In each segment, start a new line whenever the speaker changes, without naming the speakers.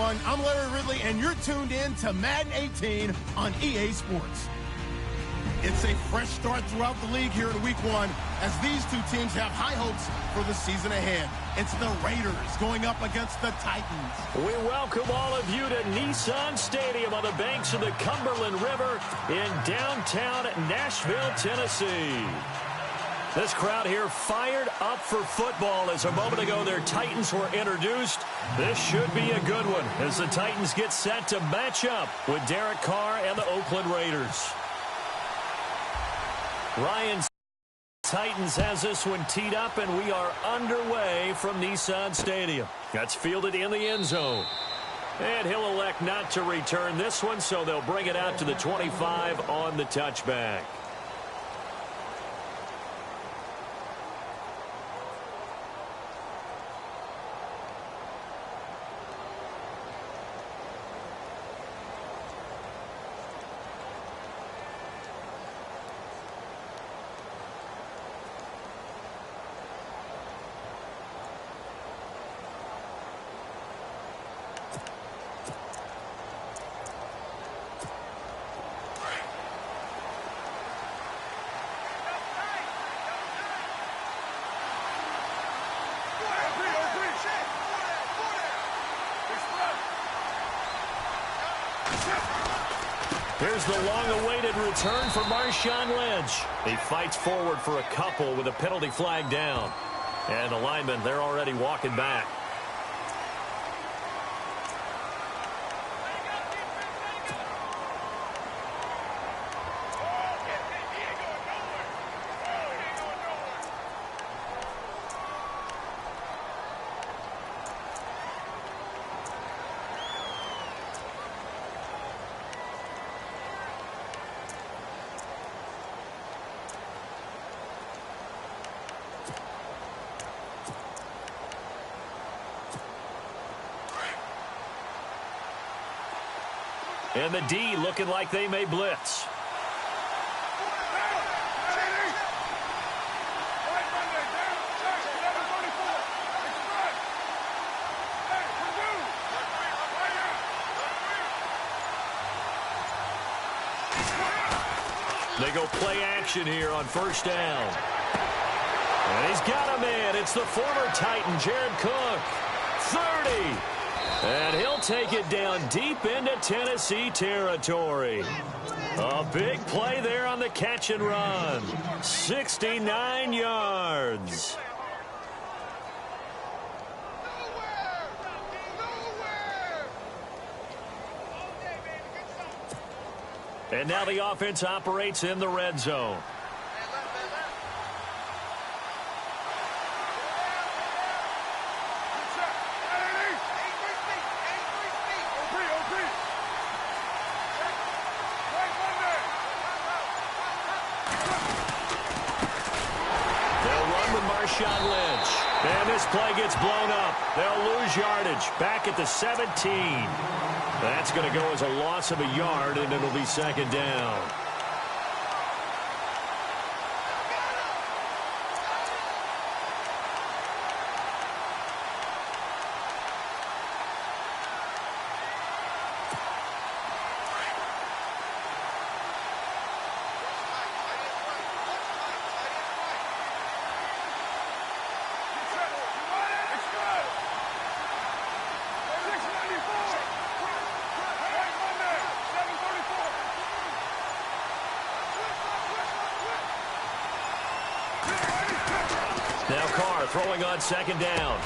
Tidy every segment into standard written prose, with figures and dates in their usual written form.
everyone. I'm Larry Ridley, and you're tuned in to Madden 18 on EA Sports. It's a fresh start throughout the league here in Week 1 as these two teams have high hopes for the season ahead. It's the Raiders going up against the Titans.
We welcome all of you to Nissan Stadium on the banks of the Cumberland River in downtown Nashville, Tennessee. This crowd here fired up for football as a moment ago their Titans were introduced. This should be a good one as the Titans get set to match up with Derek Carr and the Oakland Raiders. Ryan's Titans has this one teed up, and we are underway from Nissan Stadium. That's fielded in the end zone. And he'll elect not to return this one, so they'll bring it out to the 25 on the touchback. Here's the long-awaited return for Marshawn Lynch. He fights forward for a couple with a penalty flag down. And the linemen, they're already walking back. And the D looking like they may blitz. They go play action here on first down. And he's got a man. It's the former Titan, Jared Cook. 30. And he'll take it down deep into Tennessee territory. A big play there on the catch and run. 69 yards. And now the offense operates in the red zone. Marshawn Lynch. And this play gets blown up. They'll lose yardage. Back at the 17. That's going to go as a loss of a yard, and it'll be second down. Now Carr throwing on second down.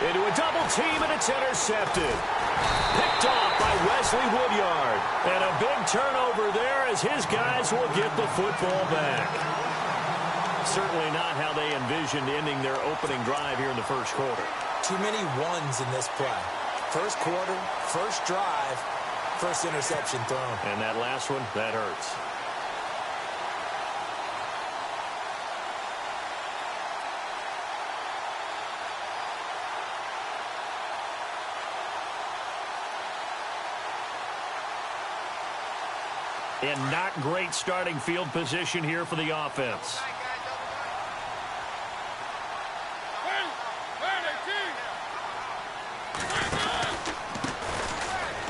Into a double team, and it's intercepted. Picked off by Wesley Woodyard. And a big turnover there as his guys will get the football back. Certainly not how they envisioned ending their opening drive here in the first quarter.
Too many ones in this play. First quarter, first drive, first interception thrown.
And that last one, that hurts. And not great starting field position here for the offense.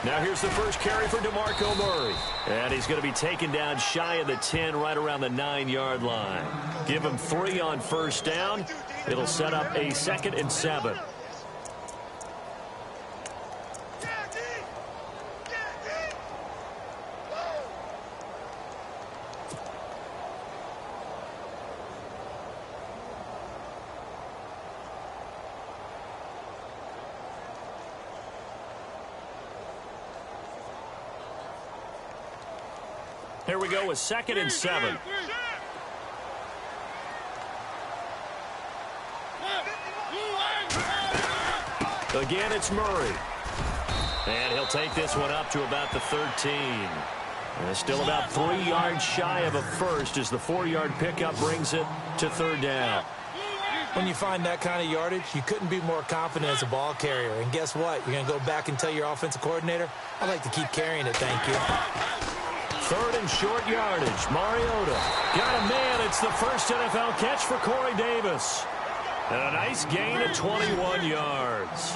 Now here's the first carry for DeMarco Murray. And he's going to be taken down shy of the 10, right around the 9-yard line. Give him 3 on first down. It'll set up a 2nd and 7. Here we go with 2nd and 7. Again, it's Murray. And he'll take this one up to about the 13. And still about 3 yards shy of a first as the 4-yard pickup brings it to 3rd down.
When you find that kind of yardage, you couldn't be more confident as a ball carrier. And guess what? You're going to go back and tell your offensive coordinator, I'd like to keep carrying it, thank you.
3rd and short yardage. Mariota got a man. It's the first NFL catch for Corey Davis. And a nice gain of 21 yards.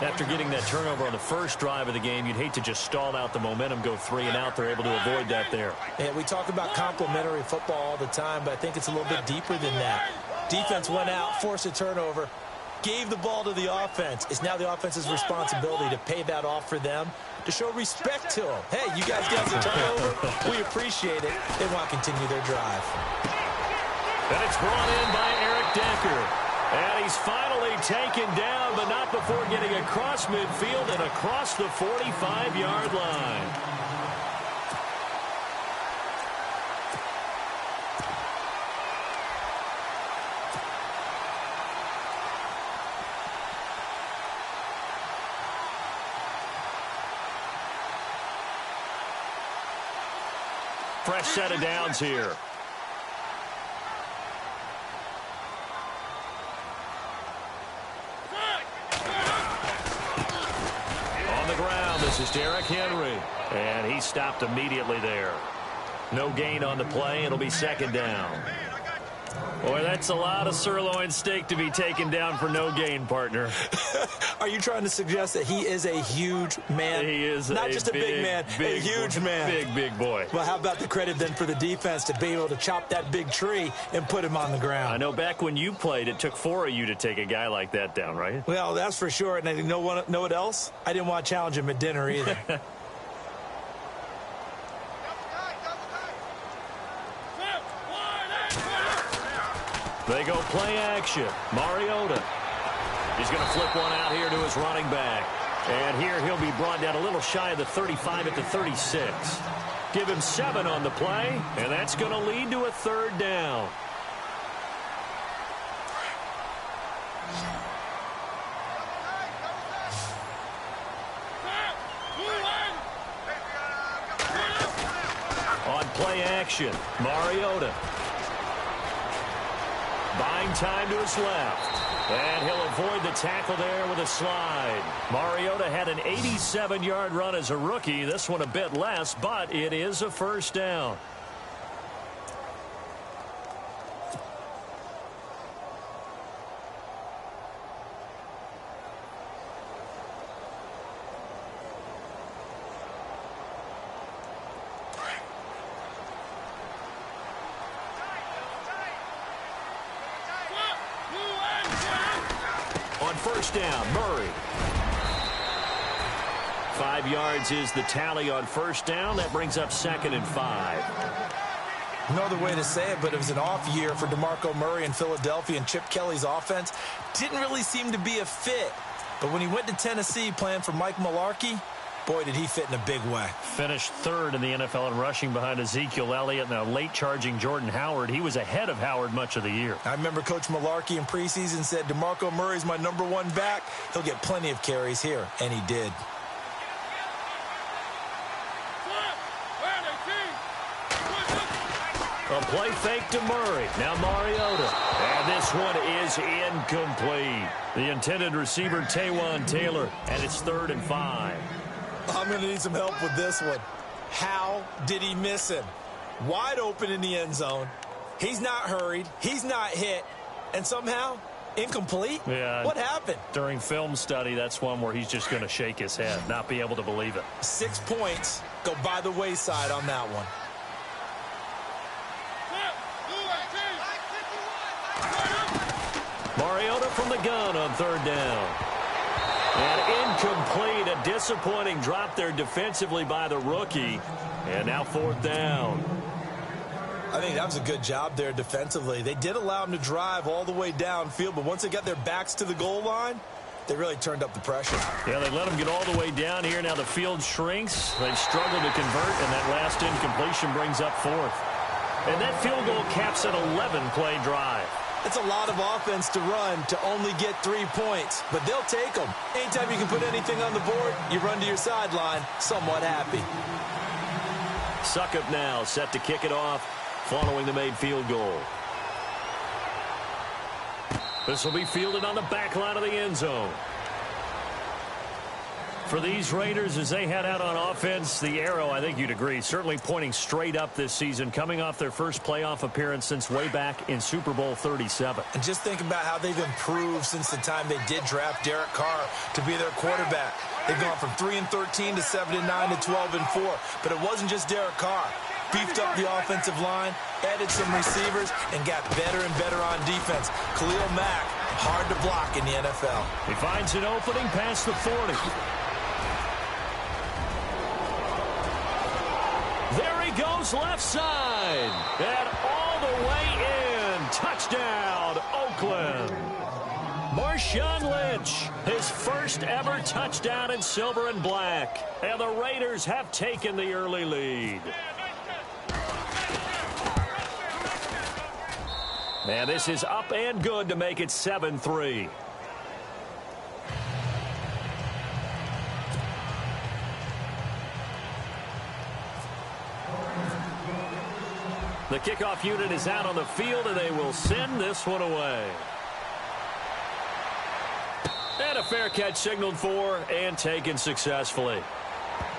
After getting that turnover on the first drive of the game, you'd hate to just stall out the momentum, go 3 and out. They're able to avoid that there.
Yeah, we talk about complementary football all the time, but I think it's a little bit deeper than that. Defense went out, forced a turnover, gave the ball to the offense. It's now the offense's responsibility to pay that off for them, to show respect to them. Hey, you guys got the turnover. We appreciate it. They want to continue their drive.
And it's brought in by Eric Decker. And he's finally taken down, but not before getting across midfield and across the 45-yard line. Fresh set of downs here. On the ground, this is Derrick Henry. And he stopped immediately there. No gain on the play. It'll be 2nd down. Boy, that's a lot of sirloin steak to be taken down for no gain, partner.
Are you trying to suggest that he is a huge man?
He is
not just a big man, a huge man.
Big boy.
Well, how about the credit then for the defense to be able to chop that big tree and put him on the ground?
I know back when you played, it took 4 of you to take a guy like that down, right?
Well, that's for sure. And you know what else? I didn't want to challenge him at dinner either.
They go play action. Mariota. He's going to flip one out here to his running back. And here he'll be brought down a little shy of the 35 at the 36. Give him 7 on the play, and that's going to lead to a 3rd down. On play action, Mariota. Buying time to his left. And he'll avoid the tackle there with a slide. Mariota had an 87-yard run as a rookie. This one a bit less, but it is a 1st down. On 1st down, Murray. 5 yards is the tally on 1st down. That brings up 2nd and 5.
No other way to say it, but it was an off year for DeMarco Murray in Philadelphia, and Chip Kelly's offense didn't really seem to be a fit. But when he went to Tennessee playing for Mike Mularkey, boy, did he fit in a big way.
Finished 3rd in the NFL in rushing behind Ezekiel Elliott and a late-charging Jordan Howard. He was ahead of Howard much of the year.
I remember Coach Mularkey in preseason said, DeMarco Murray's my #1 back. He'll get plenty of carries here, and he did.
A play fake to Murray. Now Mariota. And this one is incomplete. The intended receiver, Taywan Taylor, and it's 3rd and 5.
I'm going to need some help with this one. How did he miss him? Wide open in the end zone. He's not hurried. He's not hit. And somehow Incomplete?
Yeah.
What happened?
During film study, that's one where he's just going to shake his head, not be able to believe it.
6 points go by the wayside on that one.
Mariota from the gun on third down. And incomplete, a disappointing drop there defensively by the rookie. And now fourth down.
I think that was a good job there defensively. They did allow them to drive all the way downfield, but once they got their backs to the goal line, they really turned up the pressure.
Yeah, they let them get all the way down here. Now the field shrinks. They've struggled to convert, and that last incompletion brings up fourth. And that field goal caps an 11-play drive.
It's a lot of offense to run to only get 3 points, but they'll take them. Anytime you can put anything on the board, you run to your sideline somewhat happy.
Suckup now set to kick it off following the made field goal. This will be fielded on the back line of the end zone. For these Raiders, as they head out on offense, the arrow, I think you'd agree, certainly pointing straight up this season, coming off their first playoff appearance since way back in Super Bowl 37.
And just think about how they've improved since the time they did draft Derek Carr to be their quarterback. They've gone from 3-13 to 7-9 to 12-4. But it wasn't just Derek Carr. Beefed up the offensive line, added some receivers, and got better and better on defense. Khalil Mack, hard to block in the NFL.
He finds an opening past the 40. There he goes left side. And all the way in. Touchdown, Oakland. Marshawn Lynch, his first ever touchdown in silver and black. And the Raiders have taken the early lead. And this is up and good to make it 7-3. The kickoff unit is out on the field, and they will send this one away. And a fair catch signaled for and taken successfully.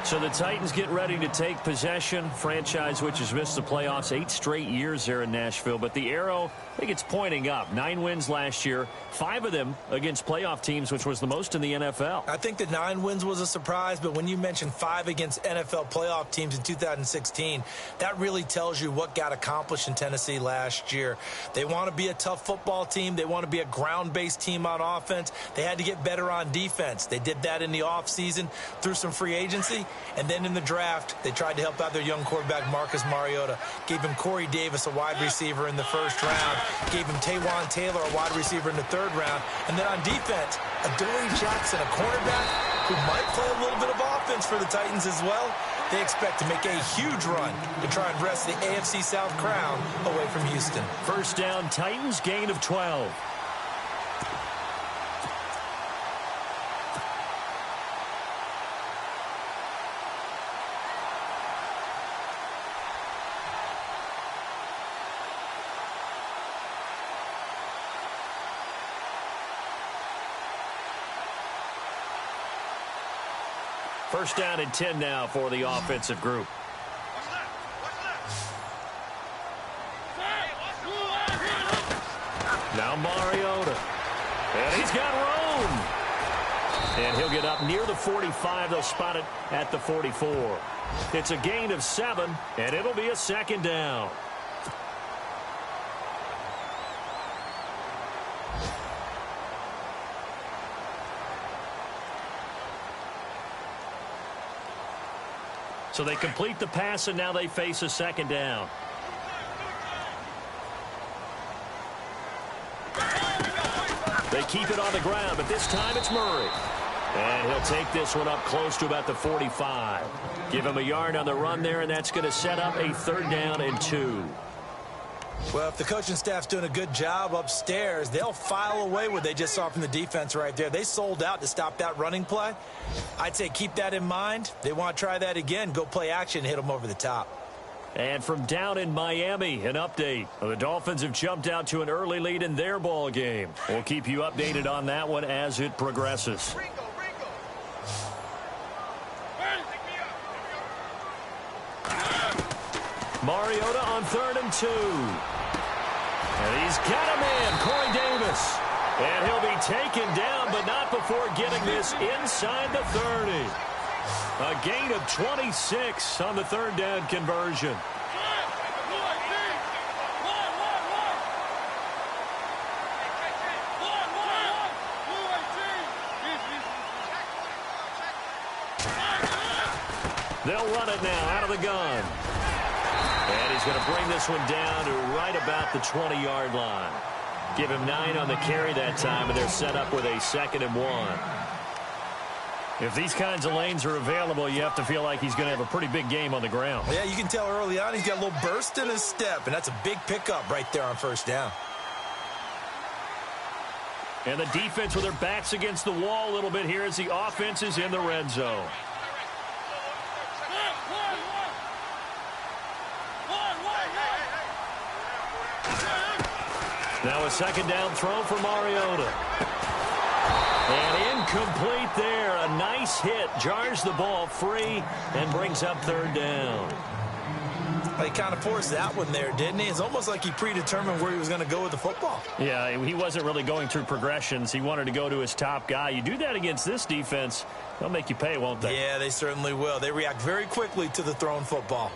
So the Titans get ready to take possession. Franchise which has missed the playoffs 8 straight years there in Nashville. But the arrow, I think it's pointing up. 9 wins last year, 5 of them against playoff teams, which was the most in the NFL.
I think the 9 wins was a surprise, but when you mention 5 against NFL playoff teams in 2016, that really tells you what got accomplished in Tennessee last year. They want to be a tough football team. They want to be a ground-based team on offense. They had to get better on defense. They did that in the offseason through some free agency. And then in the draft, they tried to help out their young quarterback, Marcus Mariota. Gave him Corey Davis, a wide receiver, in the first round. Gave him Taywan Taylor, a wide receiver, in the third round. And then on defense, Adoree Jackson, a cornerback who might play a little bit of offense for the Titans as well. They expect to make a huge run to try and wrest the AFC South crown away from Houston.
First down, Titans, gain of 12. First down and 10 now for the offensive group. Now Mariota. And he's got room. And he'll get up near the 45. They'll spot it at the 44. It's a gain of 7, and it'll be a second down. So they complete the pass, and now they face a second down. They keep it on the ground, but this time it's Murray. And he'll take this one up close to about the 45. Give him a yard on the run there, and that's going to set up a third down and 2.
Well, if the coaching staff's doing a good job upstairs, they'll file away what they just saw from the defense right there. They sold out to stop that running play. I'd say keep that in mind. They want to try that again. Go play action, hit them over the top.
And from down in Miami, an update. The Dolphins have jumped out to an early lead in their ball game. We'll keep you updated on that one as it progresses. Mariota on 3rd and 2. And he's got him in, Corey Davis. And he'll be taken down, but not before getting this inside the 30. A gain of 26 on the third down conversion. They'll run it now out of the gun. And he's going to bring this one down to right about the 20-yard line. Give him 9 on the carry that time, and they're set up with a 2nd and 1. If these kinds of lanes are available, you have to feel like he's going to have a pretty big game on the ground.
Yeah, you can tell early on he's got a little burst in his step, and that's a big pickup right there on first down.
And the defense with their backs against the wall a little bit here as the offense is in the red zone. Now a 2nd down throw for Mariota. And incomplete there. A nice hit. Jars the ball free and brings up 3rd down.
He kind of forced that one there, didn't he? It's almost like he predetermined where he was going to go with the football.
Yeah, he wasn't really going through progressions. He wanted to go to his top guy. You do that against this defense, they'll make you pay, won't they?
Yeah, they certainly will. They react very quickly to the thrown football.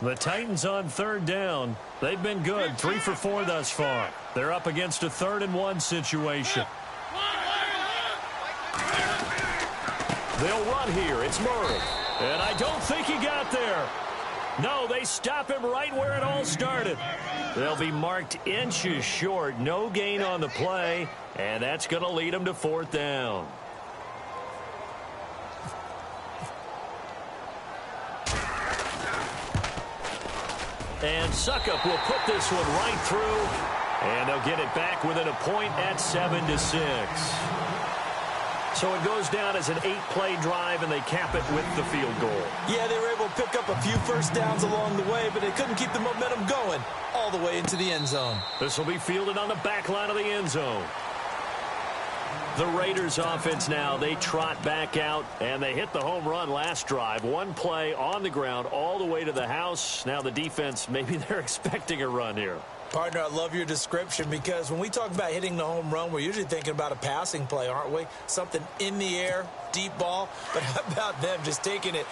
The Titans on 3rd down. They've been good, 3 for 4 thus far. They're up against a 3rd and 1 situation. They'll run here. It's Murray. And I don't think he got there. No, they stop him right where it all started. They'll be marked inches short. No gain on the play. And that's going to lead them to 4th down. And Suckup will put this one right through. And they'll get it back within a point at 7-6. So it goes down as an 8-play drive, and they cap it with the field goal.
Yeah, they were able to pick up a few first downs along the way, but they couldn't keep the momentum going all the way into the end zone.
This will be fielded on the back line of the end zone. The Raiders offense now, they trot back out, and they hit the home run last drive. 1 play on the ground all the way to the house. Now the defense, maybe they're expecting a run here.
Partner, I love your description because when we talk about hitting the home run, we're usually thinking about a passing play, aren't we? Something in the air, deep ball. But how about them just taking it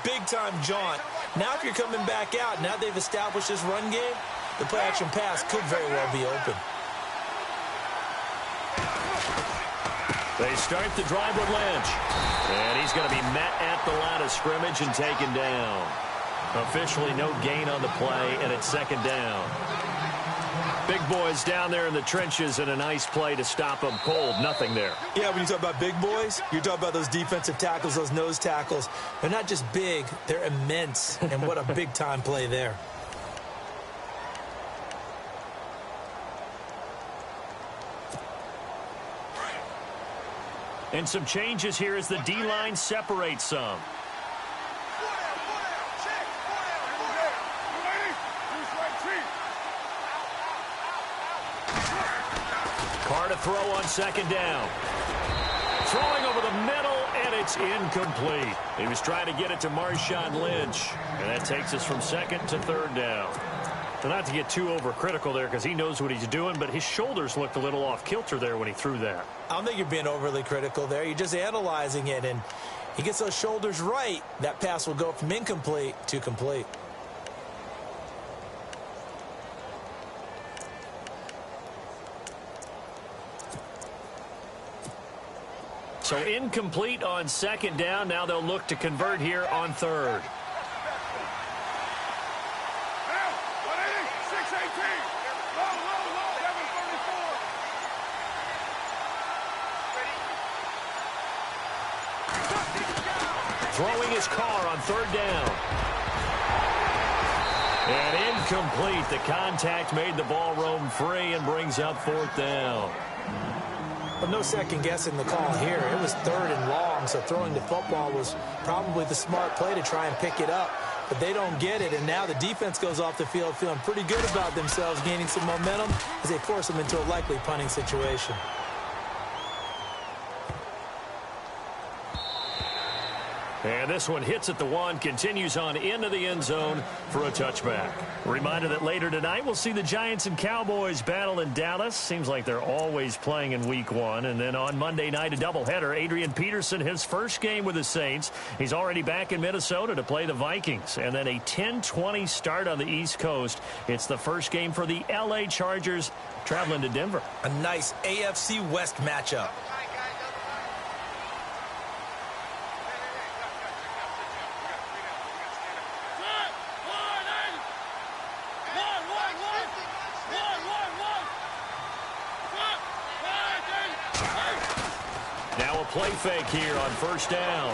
big-time jaunt? Now if you're coming back out, now they've established this run game, the play-action pass could very well be open.
They start the drive with Lynch. And he's going to be met at the line of scrimmage and taken down. Officially no gain on the play, and it's 2nd down. Big boys down there in the trenches, and a nice play to stop them cold. Nothing there.
Yeah, when you talk about big boys, you're talking about those defensive tackles, those nose tackles. They're not just big, they're immense. And what a big-time play there.
And some changes here as the D-line separates some. Carr to throw on 2nd down. Throwing over the middle, and it's incomplete. He was trying to get it to Marshawn Lynch. And that takes us from 2nd to 3rd down. So not to get too overcritical there because he knows what he's doing, but his shoulders looked a little off kilter there when he threw that.
I don't think you're being overly critical there. You're just analyzing it, and he gets those shoulders right. That pass will go from incomplete to complete.
So incomplete on 2nd down. Now they'll look to convert here on 3rd. Throwing his Carr on 3rd down. And incomplete. The contact made the ball roam free and brings up 4th down.
But no second guessing the call here. It was 3rd and long, so throwing the football was probably the smart play to try and pick it up. But they don't get it, and now the defense goes off the field feeling pretty good about themselves, gaining some momentum as they force them into a likely punting situation.
And this one hits at the 1, continues on into the end zone for a touchback. Reminder that later tonight we'll see the Giants and Cowboys battle in Dallas. Seems like they're always playing in week 1. And then on Monday night, a doubleheader. Adrian Peterson, his first game with the Saints. He's already back in Minnesota to play the Vikings. And then a 10:20 start on the East Coast. It's the first game for the L.A. Chargers traveling to Denver.
A nice AFC West matchup.
Play fake here on first down.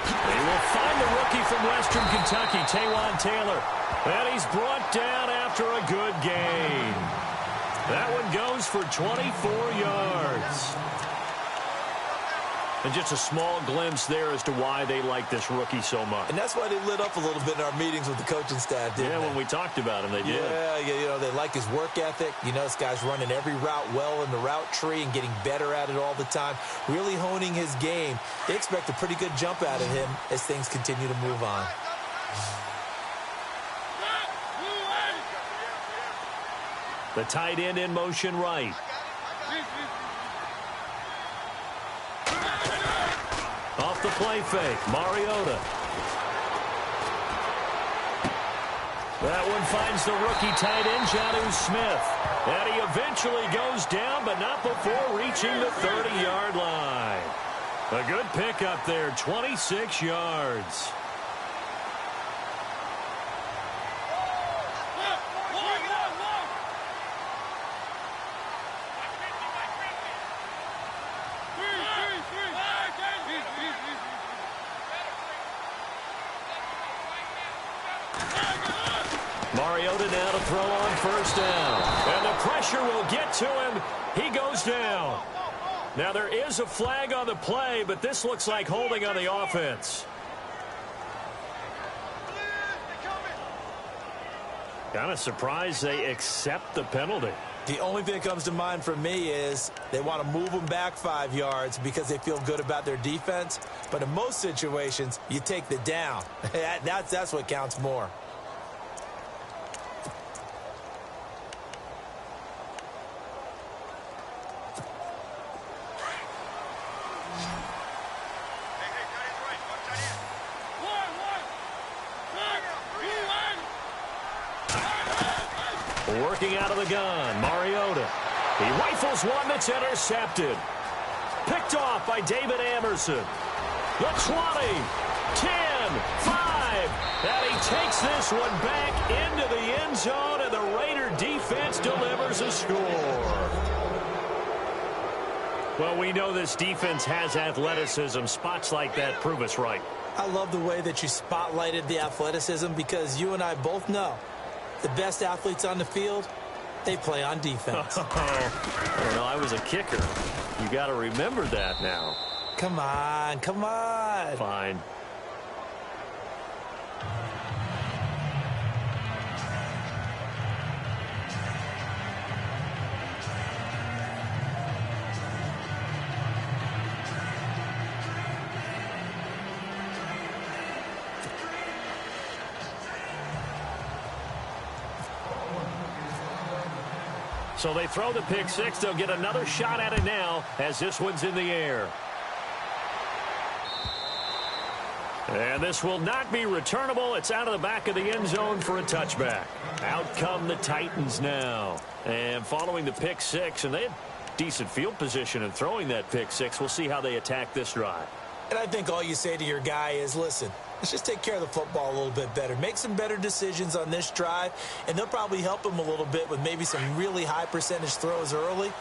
They will find the rookie from Western Kentucky, Taywan Taylor. And he's brought down after a good gain. That one goes for 24 yards. And just a small glimpse there as to why they like this rookie so much.
And that's why they lit up a little bit in our meetings with the coaching staff, didn't they?
When we talked about him, they did.
Yeah, you know, they like his work ethic. You know, this guy's running every route well in the route tree and getting better at it all the time, really honing his game. They expect a pretty good jump out of him as things continue to move on.
The tight end in motion right. Off the play fake, Mariota. That one finds the rookie tight end, Jonnu Smith. And he eventually goes down, but not before reaching the 30-yard line. A good pickup there, 26 yards. Mariota now to throw on first down. And the pressure will get to him. He goes down. Now there is a flag on the play, but this looks like holding on the offense. Kind of surprised they accept the penalty.
The only thing that comes to mind for me is they want to move them back 5 yards because they feel good about their defense. But in most situations, you take the down. That's what counts more.
Working out of the gun, Mariota. He rifles one that's intercepted. Picked off by David Amerson. The 20, 10, 5. And he takes this one back into the end zone, and the Raider defense delivers a score. Well, we know this defense has athleticism. Spots like that prove us right.
I love the way that you spotlighted the athleticism because you and I both know the best athletes on the field, they play on defense.
I don't know. I was a kicker. You got to remember that now.
Come on, come on.
Fine. So they throw the pick six. They'll get another shot at it now as this one's in the air. And this will not be returnable. It's out of the back of the end zone for a touchback. Out come the Titans now. And following the pick six, and they had decent field position in throwing that pick six. We'll see how they attack this drive.
And I think all you say to your guy is, listen, let's just take care of the football a little bit better. Make some better decisions on this drive, and they'll probably help him a little bit with maybe some really high percentage throws early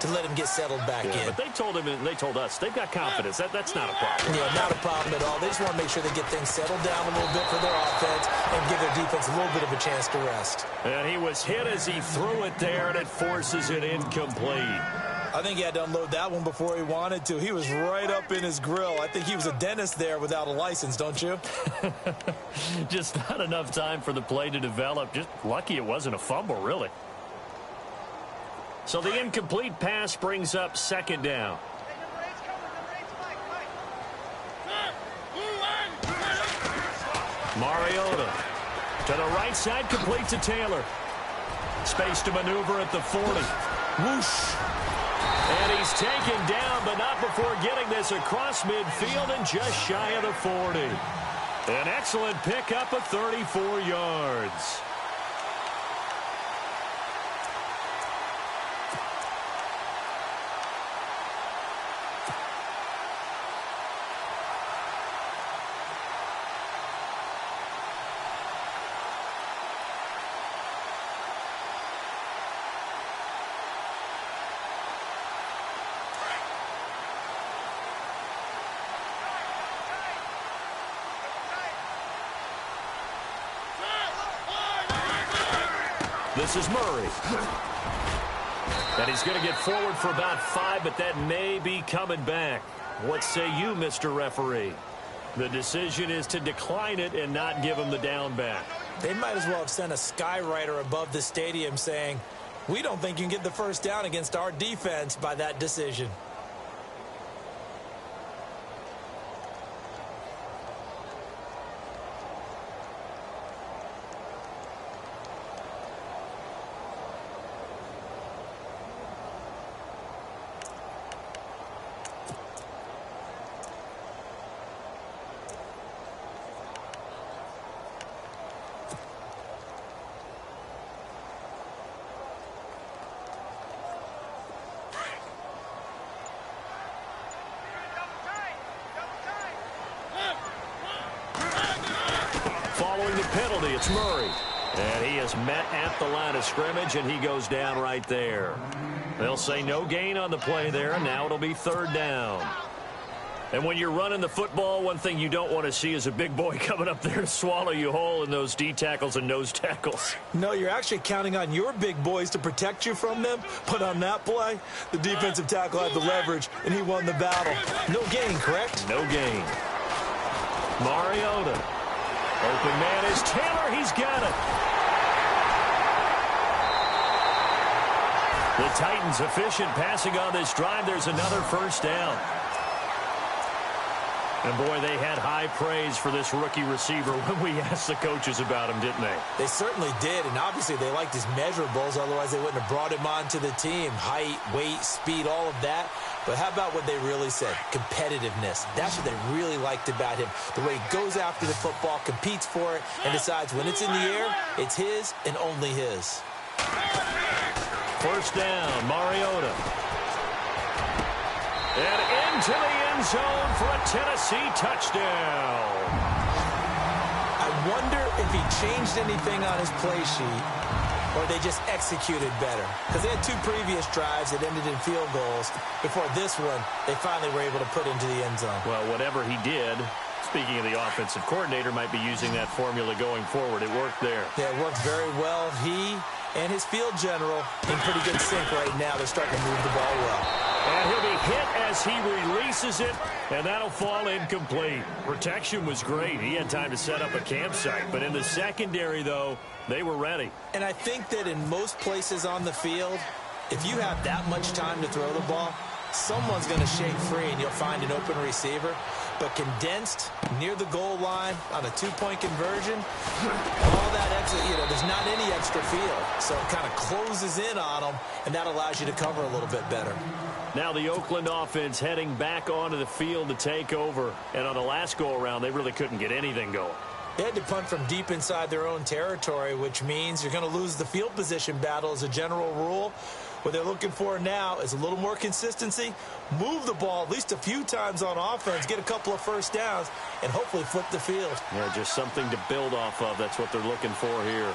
to let him get settled back in.
But they told him and they told us they've got confidence. That's not a problem.
Yeah, not a problem at all. They just want to make sure they get things settled down a little bit for their offense and give their defense a little bit of a chance to rest.
And he was hit as he threw it there, and it forces it incomplete.
I think he had to unload that one before he wanted to. He was right up in his grill. I think he was a dentist there without a license, don't you?
Just not enough time for the play to develop. Just lucky it wasn't a fumble, really. So the incomplete pass brings up second down. Mariota to the right side, complete to Taylor. Space to maneuver at the 40. Whoosh. And he's taken down, but not before getting this across midfield and just shy of the 40. An excellent pickup of 34 yards. This is Murray. And he's going to get forward for about 5, but that may be coming back. What say you, Mr. Referee? The decision is to decline it and not give him the down back.
They might as well have sent a skywriter above the stadium saying, we don't think you can get the first down against our defense by that decision.
Following the penalty, it's Murray. And he is met at the line of scrimmage, and he goes down right there. They'll say no gain on the play there, and now it'll be 3rd down. And when you're running the football, one thing you don't want to see is a big boy coming up there to swallow you whole in those D tackles and nose tackles.
No, you're actually counting on your big boys to protect you from them. But on that play, the defensive tackle had the leverage, and he won the battle. No gain, correct?
No gain. Mariota. Open man is Taylor. He's got it. The Titans efficient passing on this drive. There's another first down. And, boy, they had high praise for this rookie receiver when we asked the coaches about him, didn't they?
They certainly did, and obviously they liked his measurables. Otherwise, they wouldn't have brought him onto the team. Height, weight, speed, all of that. But how about what they really said? Competitiveness. That's what they really liked about him. The way he goes after the football, competes for it, and decides when it's in the air, it's his and only his.
First down, Mariota. And into the end zone for a Tennessee touchdown.
I wonder if he changed anything on his play sheet or they just executed better. Because they had 2 previous drives that ended in field goals. Before this one, they finally were able to put into the end zone.
Well, whatever he did, speaking of the offensive coordinator, might be using that formula going forward. It worked there.
Yeah, it worked very well. He and his field general in pretty good sync right now. They're starting to move the ball well.
And he'll be hit as he releases it, and that'll fall incomplete. Protection was great. He had time to set up a campsite. But in the secondary, though, they were ready.
And I think that in most places on the field, if you have that much time to throw the ball, someone's going to shake free and you'll find an open receiver. But condensed near the goal line on a 2-point conversion, all that extra, there's not any extra field. So it kind of closes in on them, and that allows you to cover a little bit better.
Now the Oakland offense heading back onto the field to take over. And on the last go-around, they really couldn't get anything going.
They had to punt from deep inside their own territory, which means you're going to lose the field position battle as a general rule. What they're looking for now is a little more consistency, move the ball at least a few times on offense, get a couple of first downs, and hopefully flip the field.
Yeah, just something to build off of. That's what they're looking for here.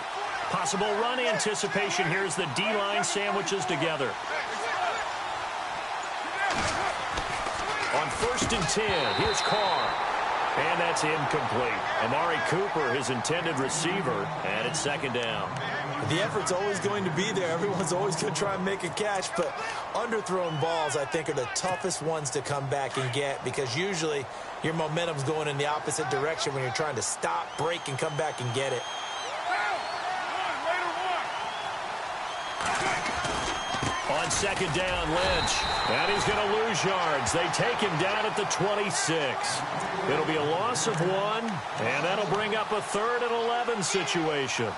Possible run anticipation. Here's the D-line sandwiches together. On 1st and 10, here's Carr. And that's incomplete. Amari Cooper, his intended receiver, and it's 2nd down.
The effort's always going to be there. Everyone's always going to try and make a catch, but underthrown balls, I think, are the toughest ones to come back and get because usually your momentum's going in the opposite direction when you're trying to stop, break, and come back and get it.
On second down, Lynch. And he's going to lose yards. They take him down at the 26. It'll be a loss of 1, and that'll bring up a 3rd and 11 situation.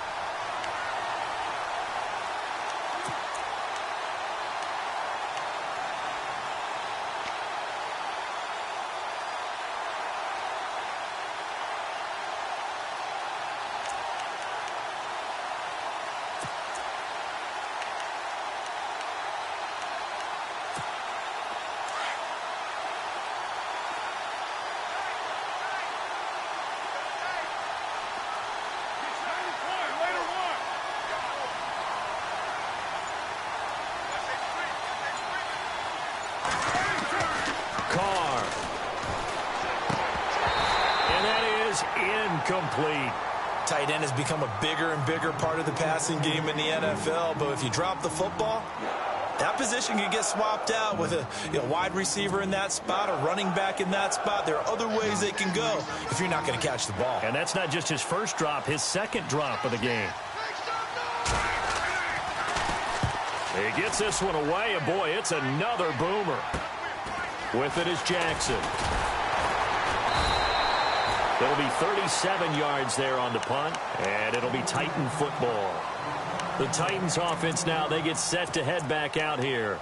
Incomplete.
Tight end has become a bigger and bigger part of the passing game in the NFL, but if you drop the football, that position can get swapped out with a wide receiver in that spot, a running back in that spot. There are other ways they can go if you're not going to catch the ball.
And that's not just his first drop, his second drop of the game. He gets this one away, and boy, it's another boomer. With it is Jackson. It'll be 37 yards there on the punt, and it'll be Titan football. The Titans offense now, they get set to head back out here.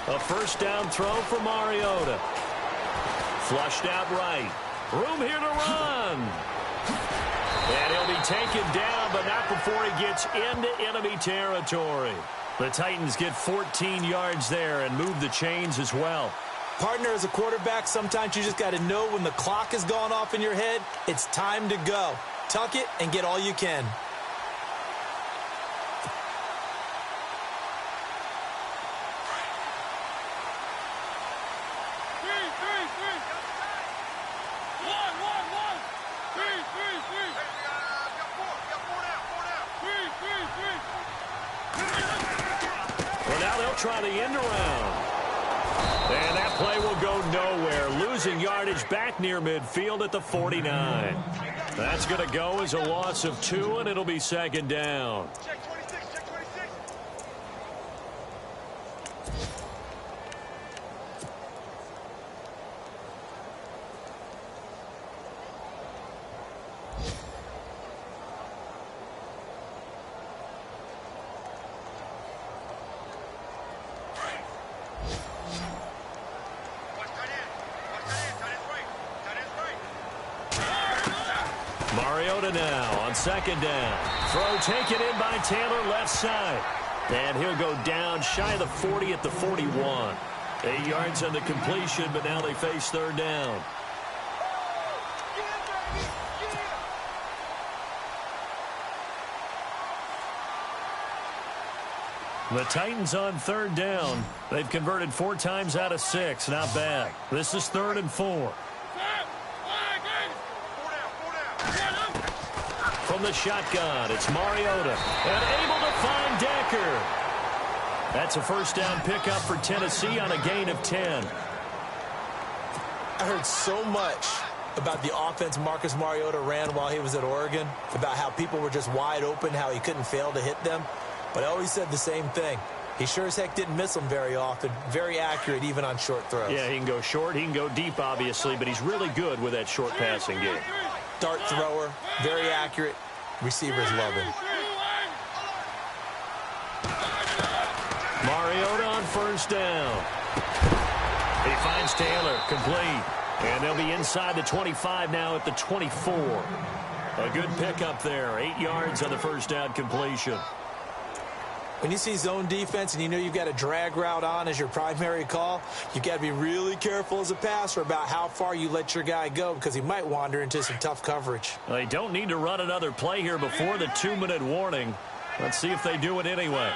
A first down throw for Mariota. Flushed out right. Room here to run. And he'll be taken down, but not before he gets into enemy territory. The Titans get 14 yards there and move the chains as well.
Partner, as a quarterback, sometimes you just got to know when the clock has gone off in your head, it's time to go. Tuck it and get all you can.
Try the end around. And that play will go nowhere. Losing yardage back near midfield at the 49. That's going to go as a loss of 2, and it'll be second down. Mariota now on second down. Throw taken in by Taylor left side. And he'll go down shy of the 40 at the 41. 8 yards on the completion, but now they face third down. The Titans on third down. They've converted 4 times out of 6. Not bad. This is 3rd and 4. From the shotgun, it's Mariota. And able to find Decker. That's a first down pickup for Tennessee on a gain of 10.
I heard so much about the offense Marcus Mariota ran while he was at Oregon, about how people were just wide open, how he couldn't fail to hit them. But I always said the same thing. He sure as heck didn't miss them very often. Very accurate even on short throws.
Yeah, he can go short. He can go deep, obviously, but he's really good with that short passing game.
Dart thrower, very accurate. Receivers love him.
Mariota on first down. He finds Taylor, complete. And they'll be inside the 25 now at the 24. A good pickup there. 8 yards on the first down completion.
When you see zone defense and you know you've got a drag route on as your primary call, you've got to be really careful as a passer about how far you let your guy go because he might wander into some tough coverage.
They don't need to run another play here before the 2-minute warning. Let's see if they do it anyway.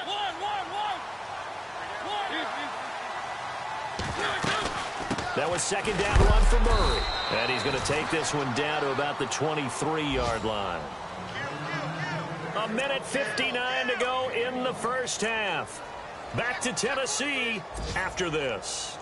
That was second down run for Murray. And he's going to take this one down to about the 23-yard line. 1:59 to go in the first half. Back to Tennessee after this.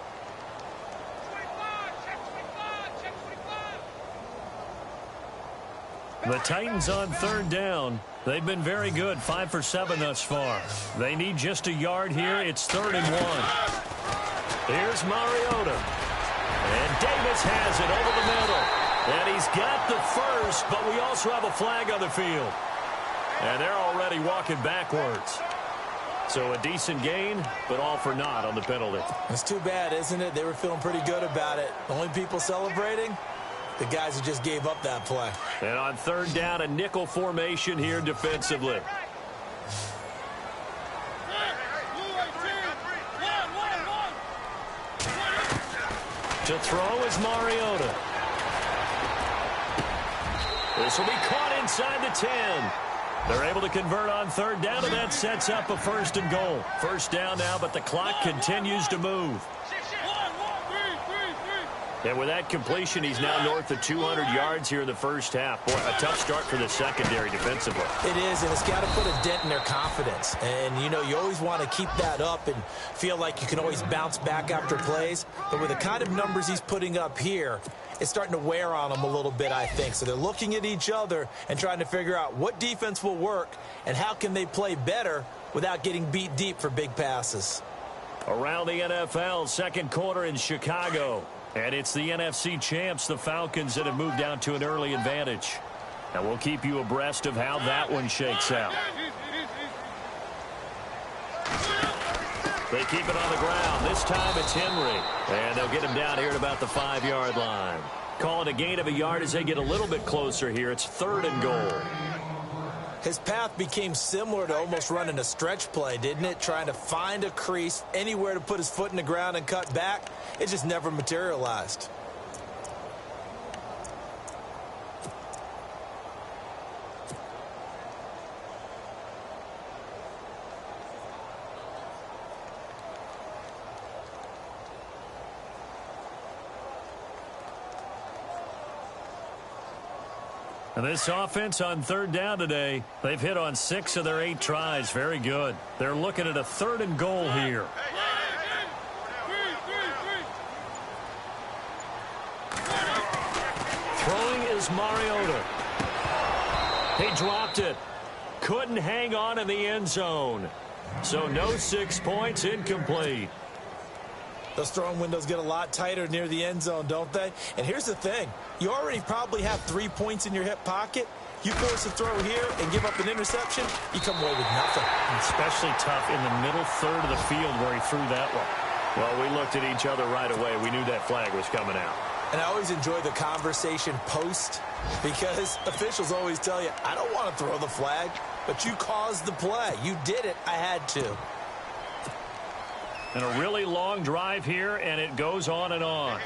The Titans on third down. They've been very good, 5 for 7 thus far. They need just a yard here. It's 3rd and 1. Here's Mariota. And Davis has it over the middle. And he's got the first, but we also have a flag on the field. And they're already walking backwards. So a decent gain, but all for naught on the penalty.
It's too bad, isn't it? They were feeling pretty good about it. The only people celebrating, the guys who just gave up that play.
And on third down, a nickel formation here defensively. To throw is Mariota. This will be caught inside the 10. They're able to convert on third down, and that sets up a 1st and goal. First down now, but the clock continues to move. And with that completion, he's now north of 200 yards here in the first half. Boy, a tough start for the secondary defensively.
It is, and it's got to put a dent in their confidence. And, you know, you always want to keep that up and feel like you can always bounce back after plays. But with the kind of numbers he's putting up here, it's starting to wear on them a little bit, I think. So they're looking at each other and trying to figure out what defense will work and how can they play better without getting beat deep for big passes.
Around the NFL, second quarter in Chicago. And it's the NFC champs, the Falcons, that have moved down to an early advantage. And we'll keep you abreast of how that one shakes out. They keep it on the ground. This time it's Henry. And they'll get him down here at about the 5-yard line. Call it a gain of a yard as they get a little bit closer here. It's 3rd and goal.
His path became similar to almost running a stretch play, didn't it? Trying to find a crease, anywhere to put his foot in the ground and cut back. It just never materialized.
And this offense on third down today, they've hit on 6 of their 8 tries. Very good. They're looking at a 3rd and goal here. Throwing is Mariota. He dropped it. Couldn't hang on in the end zone. So no 6 points, incomplete.
Those throwing windows get a lot tighter near the end zone, don't they? And here's the thing. You already probably have 3 points in your hip pocket. You force a throw here and give up an interception, you come away with nothing.
Especially tough in the middle third of the field where he threw that one. Well, we looked at each other right away. We knew that flag was coming out.
And I always enjoy the conversation post because officials always tell you, I don't want to throw the flag, but you caused the play. You did it. I had to.
And a really long drive here, and it goes on and on.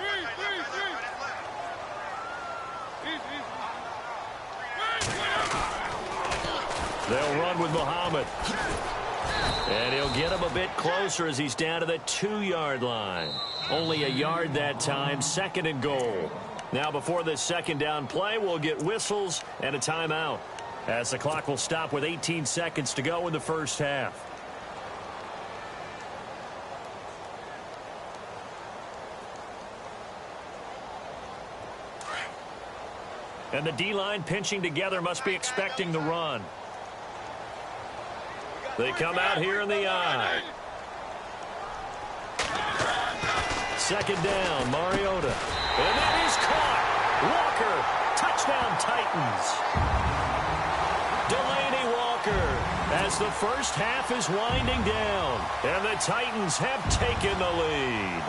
They'll run with Muhammad. And he'll get him a bit closer as he's down to the 2-yard line. Only a yard that time, 2nd and goal. Now before this second down play, we'll get whistles and a timeout, as the clock will stop with 18 seconds to go in the first half. And the D-line pinching together, must be expecting the run. They come out here in the eye. Second down, Mariota. And then he's caught. Walker, touchdown Titans. Delaney Walker, as the first half is winding down. And the Titans have taken the lead.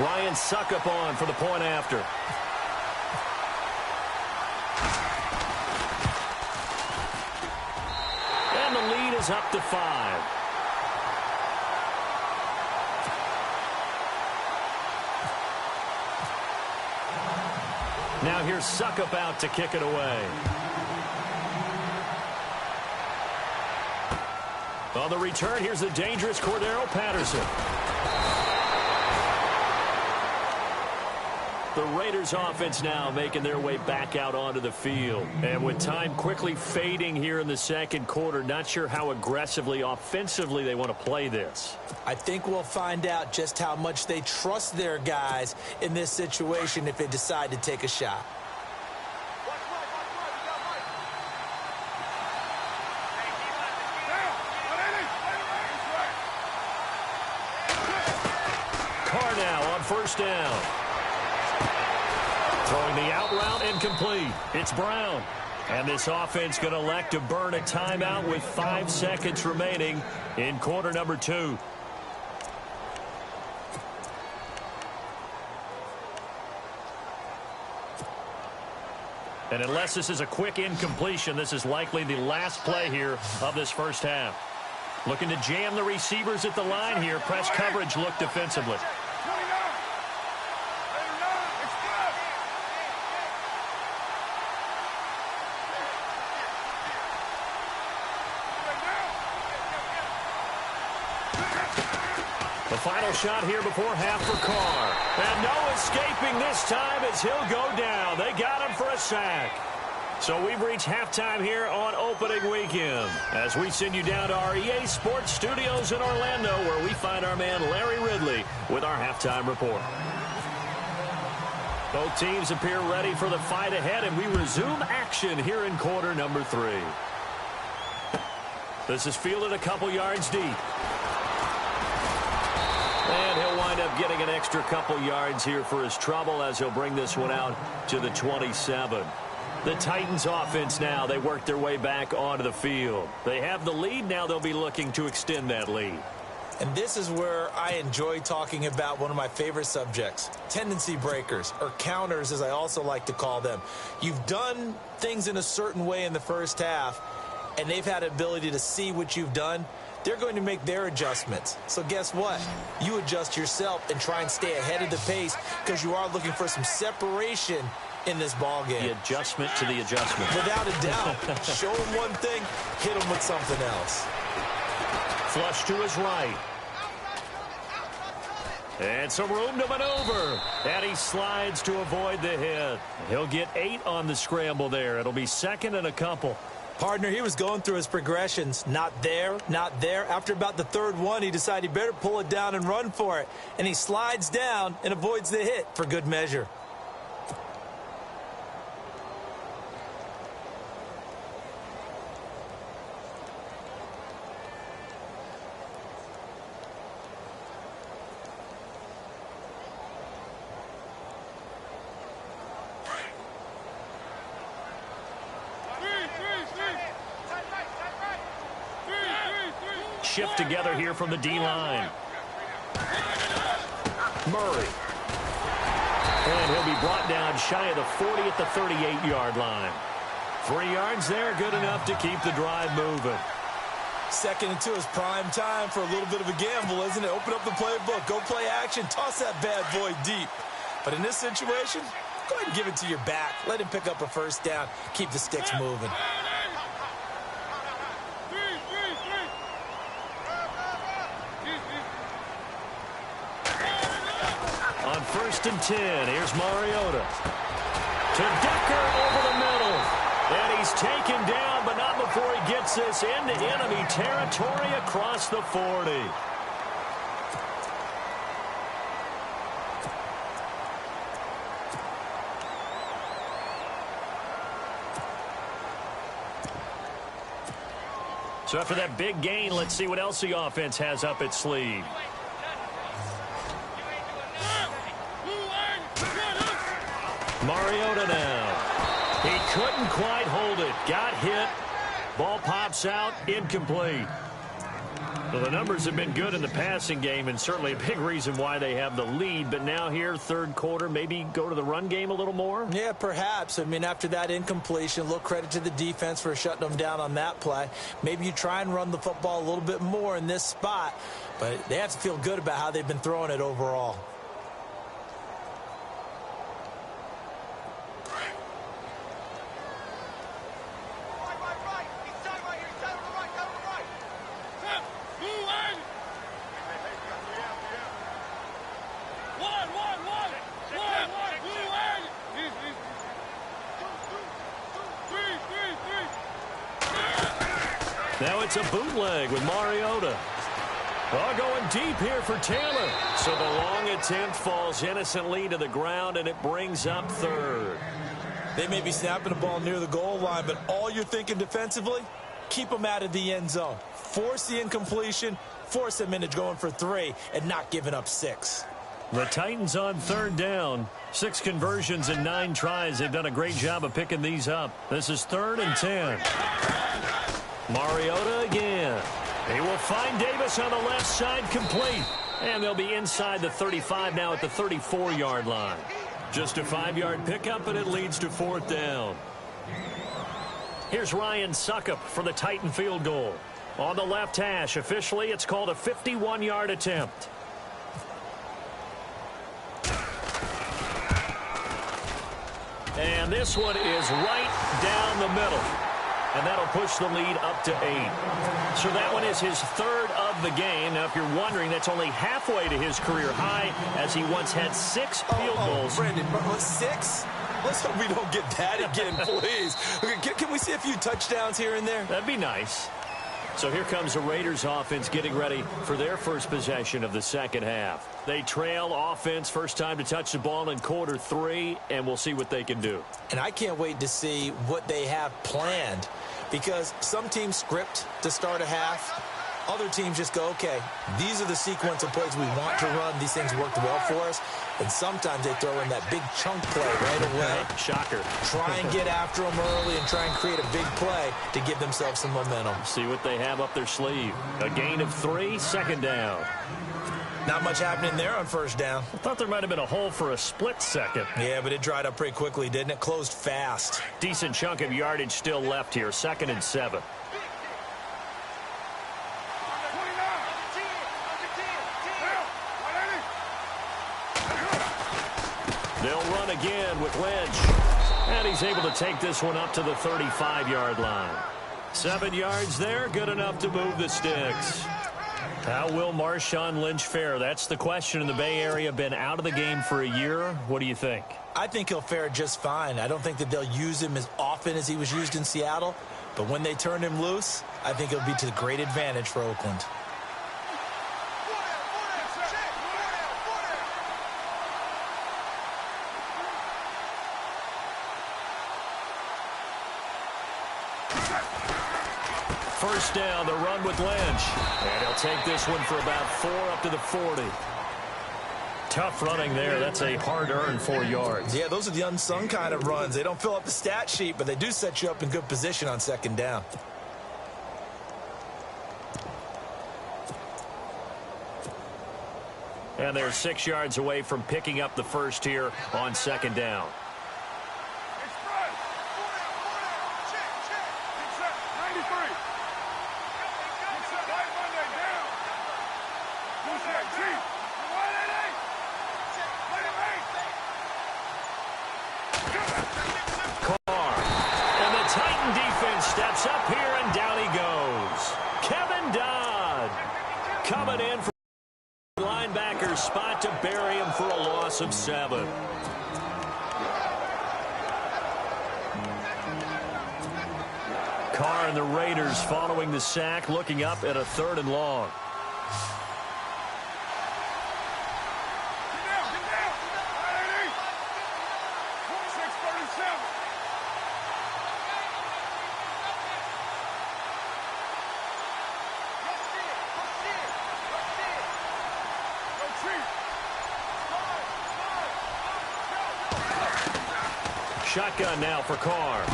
Ryan Suckup on for the point after. is up to 5. Now here's Suckup out to kick it away. On the return, here's the dangerous Cordero Patterson. The Raiders offense now making their way back out onto the field. And with time quickly fading here in the second quarter, not sure how aggressively, offensively they want to play this.
I think we'll find out just how much they trust their guys in this situation if they decide to take a shot.
Carr now on first down. Throwing the out route incomplete. It's Brown. And this offense going to elect to burn a timeout with 5 seconds remaining in quarter number 2. And unless this is a quick incompletion, this is likely the last play here of this first half. Looking to jam the receivers at the line here. Press coverage look defensively. The final shot here before half for Carr. And no escaping this time as he'll go down. They got him for a sack. So we've reached halftime here on opening weekend as we send you down to our EA Sports Studios in Orlando where we find our man Larry Ridley with our halftime report. Both teams appear ready for the fight ahead, and we resume action here in quarter number 3. This is fielded a couple yards deep. And he'll wind up getting an extra couple yards here for his trouble as he'll bring this one out to the 27. The Titans offense now, they work their way back onto the field. They have the lead. Now they'll be looking to extend that lead.
And this is where I enjoy talking about one of my favorite subjects, tendency breakers, or counters as I also like to call them. You've done things in a certain way in the first half, and they've had the ability to see what you've done. They're going to make their adjustments. So guess what? You adjust yourself and try and stay ahead of the pace because you are looking for some separation in this ball game.
The adjustment to the adjustment.
Without a doubt. Show him one thing, hit him with something else.
Flush to his right. And some room to maneuver. And he slides to avoid the hit. He'll get 8 on the scramble there. It'll be second and a couple.
Partner, he was going through his progressions. Not there, not there. After about the third one, he decided he better pull it down and run for it. And he slides down and avoids the hit for good measure.
Shift together here from the D-line. Murray. And he'll be brought down shy of the 40 at the 38-yard line. 3 yards there, good enough to keep the drive moving.
2nd and 2 is prime time for a little bit of a gamble, isn't it? Open up the playbook, go play action, toss that bad boy deep. But in this situation, go ahead and give it to your back. Let him pick up a first down, keep the sticks moving.
On 1st and 10, here's Mariota. To Decker over the middle. And he's taken down, but not before he gets this into enemy territory across the 40. So after that big gain, let's see what else the offense has up its sleeve. Mariota now. He couldn't quite hold it. Got hit. Ball pops out. Incomplete. Well, the numbers have been good in the passing game, and certainly a big reason why they have the lead. But now here, third quarter, maybe go to the run game a little more?
Yeah, perhaps. I mean, after that incompletion, a little credit to the defense for shutting them down on that play. Maybe you try and run the football a little bit more in this spot, but they have to feel good about how they've been throwing it overall.
Now it's a bootleg with Mariota. Well, going deep here for Taylor. So the long attempt falls innocently to the ground, and it brings up third.
They may be snapping the ball near the goal line, but all you're thinking defensively, keep them out of the end zone. Force the incompletion, force them into going for 3, and not giving up 6.
The Titans on third down. 6 conversions in 9 tries. They've done a great job of picking these up. This is 3rd and 10. Mariota again. He will find Davis on the left side, complete. And they'll be inside the 35 now at the 34-yard line. Just a 5-yard pickup, and it leads to 4th down. Here's Ryan Suckup for the Titan field goal. On the left hash, officially, it's called a 51-yard attempt. And this one is right down the middle. And that'll push the lead up to 8. So that one is his 3rd of the game. Now, if you're wondering, that's only halfway to his career high, as he once had 6 field goals.
Brandon, 6? Let's hope we don't get that again, please. Okay, can we see a few touchdowns here and there?
That'd be nice. So here comes the Raiders offense getting ready for their first possession of the second half. They trail offense, first time to touch the ball in quarter 3, and we'll see what they can do.
And I can't wait to see what they have planned, because some teams script to start a half. Other teams just go, okay, these are the sequence of plays we want to run. These things worked well for us. And sometimes they throw in that big chunk play right away.
Shocker.
Try and get after them early and try and create a big play to give themselves some momentum.
See what they have up their sleeve. A gain of 3, 2nd down.
Not much happening there on first down.
I thought there might have been a hole for a split second.
Yeah, but it dried up pretty quickly, didn't it? Closed fast.
Decent chunk of yardage still left here. 2nd and 7. They'll run again with Lynch. And he's able to take this one up to the 35-yard line. 7 yards there, good enough to move the sticks. How will Marshawn Lynch fare? That's the question in the Bay Area. Been out of the game for a year. What do you think?
I think he'll fare just fine. I don't think that they'll use him as often as he was used in Seattle. But when they turn him loose, I think it'll be to great advantage for Oakland.
First down, the run with Lynch. And he'll take this one for about 4 up to the 40. Tough running there. That's a hard-earned 4 yards.
Yeah, those are the unsung kind of runs. They don't fill up the stat sheet, but they do set you up in good position on 2nd down.
And they're 6 yards away from picking up the first here on 2nd down. Coming in for linebacker spot to bury him for a loss of 7. Carr and the Raiders following the sack, looking up at a 3rd and long. Shotgun now for Carr.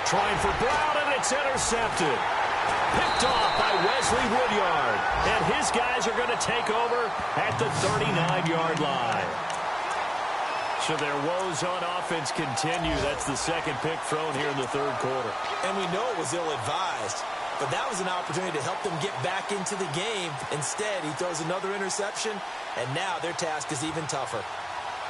Trying for Brown, and it's intercepted. Picked off by Wesley Woodyard. And his guys are going to take over at the 39-yard line. So their woes on offense continue. That's the second pick thrown here in the third quarter.
And we know it was ill-advised, but that was an opportunity to help them get back into the game. Instead, he throws another interception, and now their task is even tougher.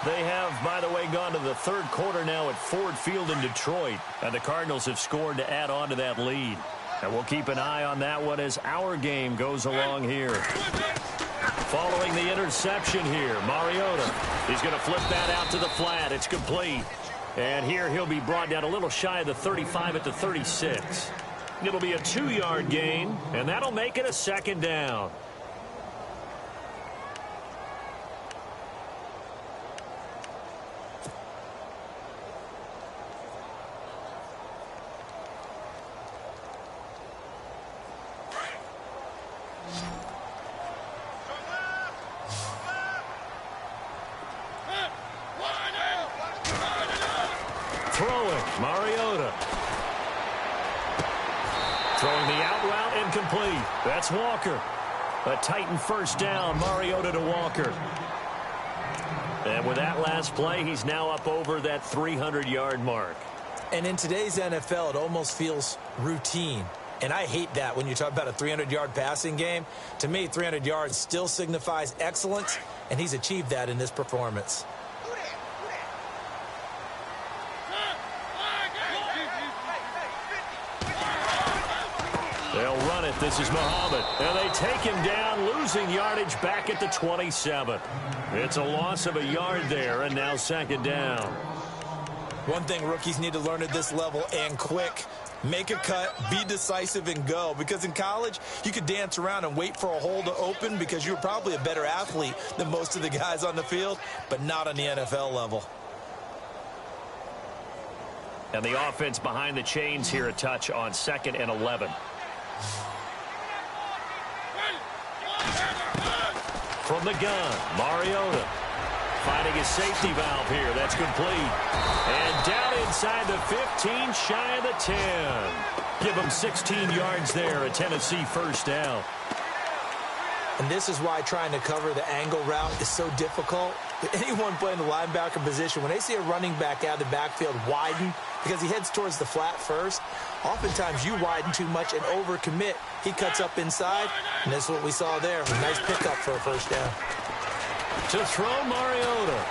They have, by the way, gone to the third quarter now at Ford Field in Detroit, and the Cardinals have scored to add on to that lead. And we'll keep an eye on that one as our game goes along here. Following the interception here, Mariota. He's going to flip that out to the flat. It's complete. And here he'll be brought down a little shy of the 35 at the 36. It'll be a 2-yard gain, and that'll make it a second down. Throwing, Mariota. Throwing the out route, incomplete. That's Walker. A Titan first down, Mariota to Walker. And with that last play, he's now up over that 300-yard mark.
And in today's NFL, it almost feels routine. And I hate that when you talk about a 300-yard passing game. To me, 300 yards still signifies excellence, and he's achieved that in this performance.
They'll run it. This is Muhammad. And they take him down, losing yardage back at the 27. It's a loss of a yard there, and now second down.
One thing rookies need to learn at this level, and quick, make a cut, be decisive, and go. Because in college, you could dance around and wait for a hole to open because you're probably a better athlete than most of the guys on the field, but not on the NFL level.
And the offense behind the chains here a touch on 2nd and 11. From the gun, Mariota finding his safety valve here. That's complete. And down inside the 15, shy of the 10. Give him 16 yards there, a Tennessee first down.
And this is why trying to cover the angle route is so difficult. Anyone playing the linebacker position, when they see a running back out of the backfield widen because he heads towards the flat first, oftentimes you widen too much and overcommit. He cuts up inside, and this is what we saw there. A nice pickup for a first down.
To throw, Mariota.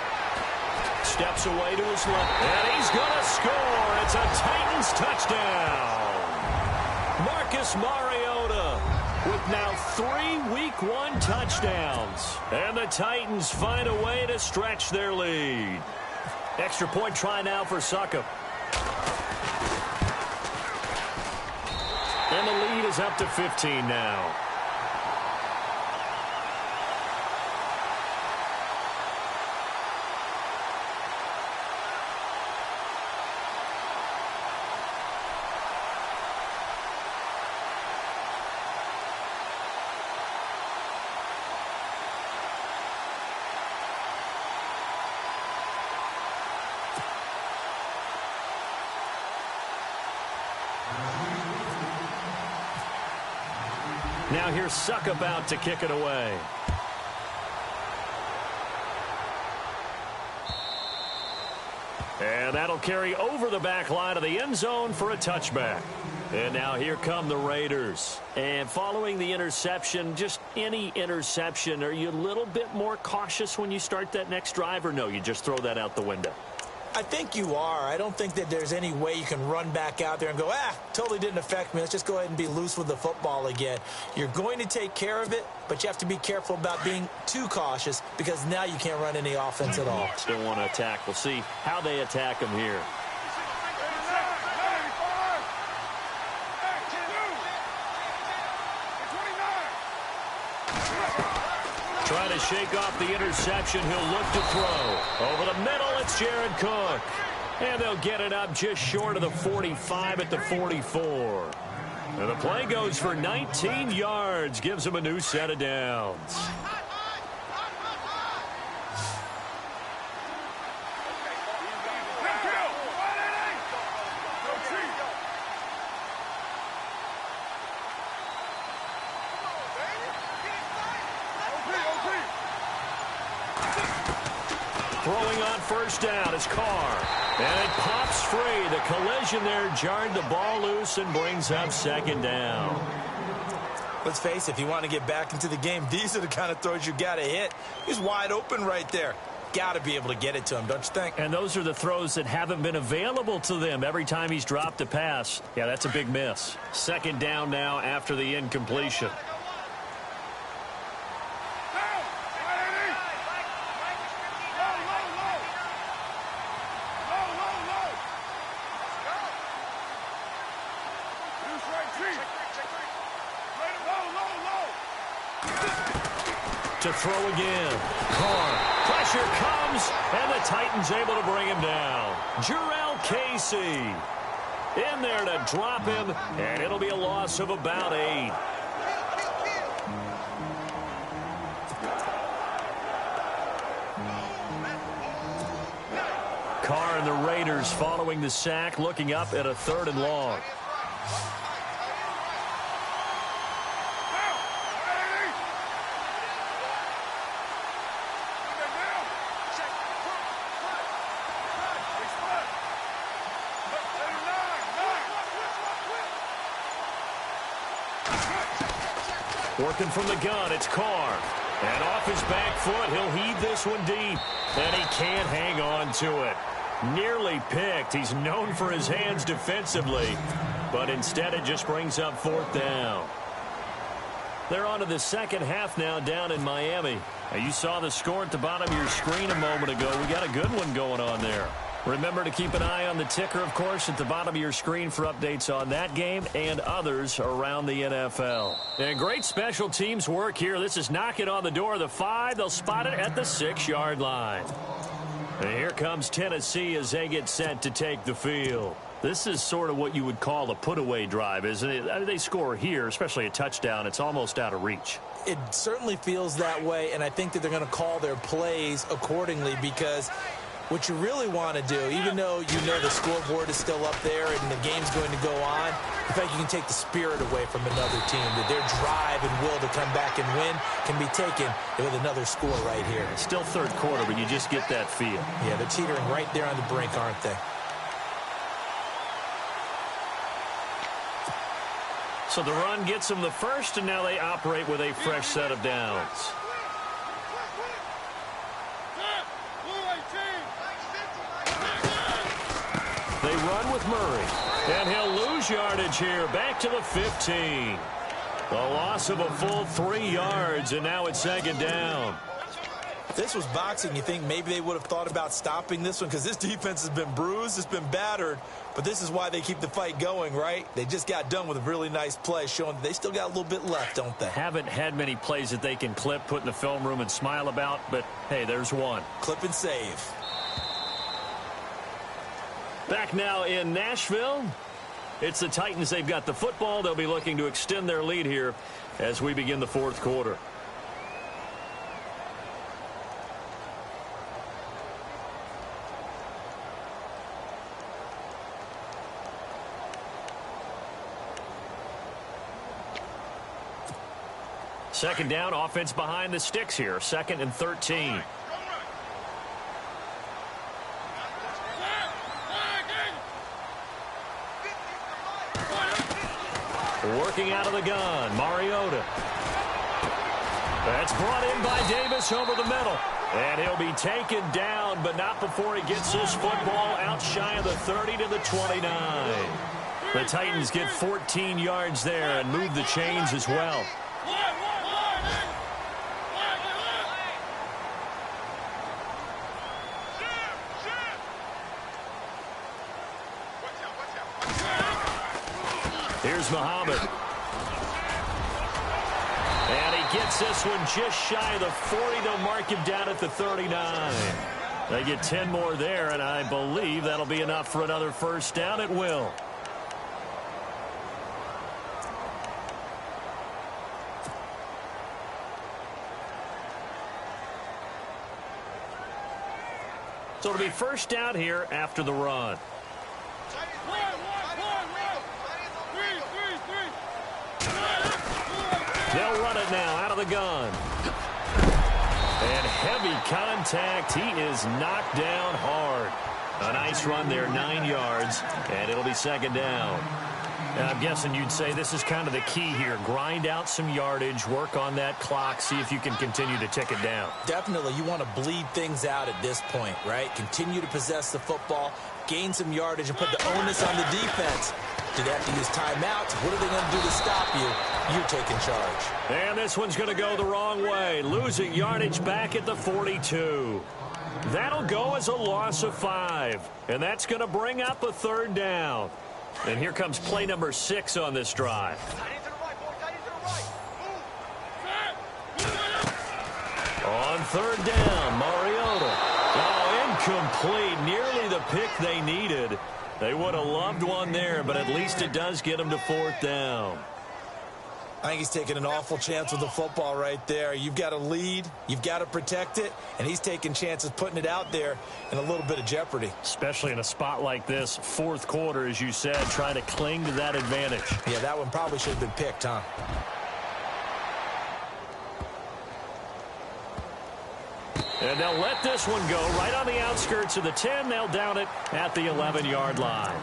Steps away to his left, and he's going to score. It's a Titans touchdown. Marcus Mariota with now 3 Week 1 touchdowns. And the Titans find a way to stretch their lead. Extra point try now for Succop. And the lead is up to 15 now. Now here's Succop out to kick it away. And that'll carry over the back line of the end zone for a touchback. And now here come the Raiders. And following the interception, just any interception, are you a little bit more cautious when you start that next drive, or no, you just throw that out the window?
I think you are. I don't think that there's any way you can run back out there and go, totally didn't affect me. Let's just go ahead and be loose with the football again. You're going to take care of it, but you have to be careful about being too cautious because now you can't run any offense at all.
Still want to attack. We'll see how they attack him here. Trying to shake off the interception. He'll look to throw. Over the middle, it's Jared Cook. And they'll get it up just short of the 45 at the 44. And the play goes for 19 yards. Gives him a new set of downs. throwing on first down. It's Carr. And it pops free. The collision there jarred the ball loose and brings up second down.
Let's face it, if you want to get back into the game, these are the kind of throws you got to hit. He's wide open right there. Got to be able to get it to him, don't you think?
And those are the throws that haven't been available to them every time he's dropped a pass. Yeah, that's a big miss. Second down now after the incompletion. To throw again. Carr. Pressure comes, and the Titans able to bring him down. Jarrell Casey in there to drop him, and it'll be a loss of about 8. Carr and the Raiders following the sack, looking up at a 3rd and long. Working from the gun, it's Carr. And off his back foot, he'll heave this one deep. And he can't hang on to it. Nearly picked. He's known for his hands defensively. But instead, it just brings up 4th down. They're on to the second half now down in Miami. Now, you saw the score at the bottom of your screen a moment ago. We got a good one going on there. Remember to keep an eye on the ticker, of course, at the bottom of your screen for updates on that game and others around the NFL. And great special teams work here. This is knocking on the door of the 5. They'll spot it at the 6-yard line. And here comes Tennessee as they get set to take the field. This is sort of what you would call a put-away drive, isn't it? They score here, especially a touchdown. It's almost out of reach.
It certainly feels that way, and I think that they're going to call their plays accordingly because what you really want to do, even though you know the scoreboard is still up there and the game's going to go on, in fact, you can take the spirit away from another team, that their drive and will to come back and win can be taken with another score right here.
Still 3rd quarter, but you just get that feel.
Yeah, they're teetering right there on the brink, aren't they?
So the run gets them the first, and now they operate with a fresh set of downs. They run with Murray, and he'll lose yardage here, back to the 15. A loss of a full 3 yards, and now it's 2nd down.
If this was boxing, you think maybe they would have thought about stopping this one because this defense has been bruised, it's been battered, but this is why they keep the fight going, right? They just got done with a really nice play, showing that they still got a little bit left, don't they?
Haven't had many plays that they can clip, put in the film room, and smile about, but hey, there's one.
Clip and save.
Back now in Nashville, it's the Titans. They've got the football. They'll be looking to extend their lead here as we begin the 4th quarter. Second down, offense behind the sticks here. 2nd and 13. Working out of the gun, Mariota. That's brought in by Davis over the middle. And he'll be taken down, but not before he gets this football out shy of the 30 to the 29. The Titans get 14 yards there and move the chains as well. Here's Muhammad. And he gets this one just shy of the 40. They'll mark him down at the 39. They get 10 more there, and I believe that'll be enough for another first down. It will. So it'll be first down here after the run. They'll run it now out of the gun. And heavy contact. He is knocked down hard. A nice run there, 9 yards, and it'll be second down. And I'm guessing you'd say this is kind of the key here. Grind out some yardage, work on that clock, see if you can continue to tick it down.
Definitely, you want to bleed things out at this point, right? Continue to possess the football, gain some yardage, and put the onus on the defense. Do they have to use timeouts? What are they going to do to stop you? You're taking charge.
And this one's going to go the wrong way. Losing yardage back at the 42. That'll go as a loss of 5. And that's going to bring up a third down. And here comes play number 6 on this drive. On third down, Mariota. Oh, incomplete. Nearly the pick they needed. They would have loved one there, but at least it does get them to fourth down.
I think he's taking an awful chance with the football right there. You've got to lead, you've got to protect it, and he's taking chances putting it out there in a little bit of jeopardy.
Especially in a spot like this, fourth quarter, as you said, trying to cling to that advantage.
Yeah, that one probably should have been picked, huh?
And they'll let this one go right on the outskirts of the 10. They'll down it at the 11-yard line.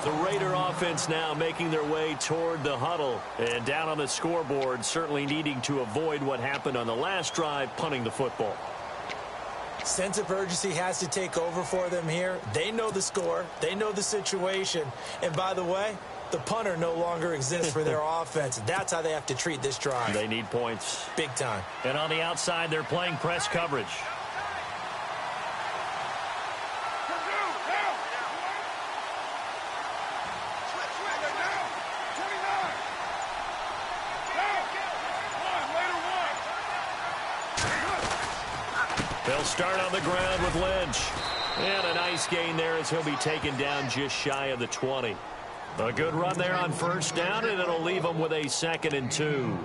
The Raider offense now making their way toward the huddle. And down on the scoreboard, certainly needing to avoid what happened on the last drive, punting the football.
Sense of urgency has to take over for them here. They know the score. They know the situation. And by the way, the punter no longer exists for their offense. That's how they have to treat this drive.
They need points.
Big time.
And on the outside, they're playing press coverage. They'll start on the ground with Lynch. And a nice gain there as he'll be taken down just shy of the 20. A good run there on first down, and it'll leave them with a 2nd and 2.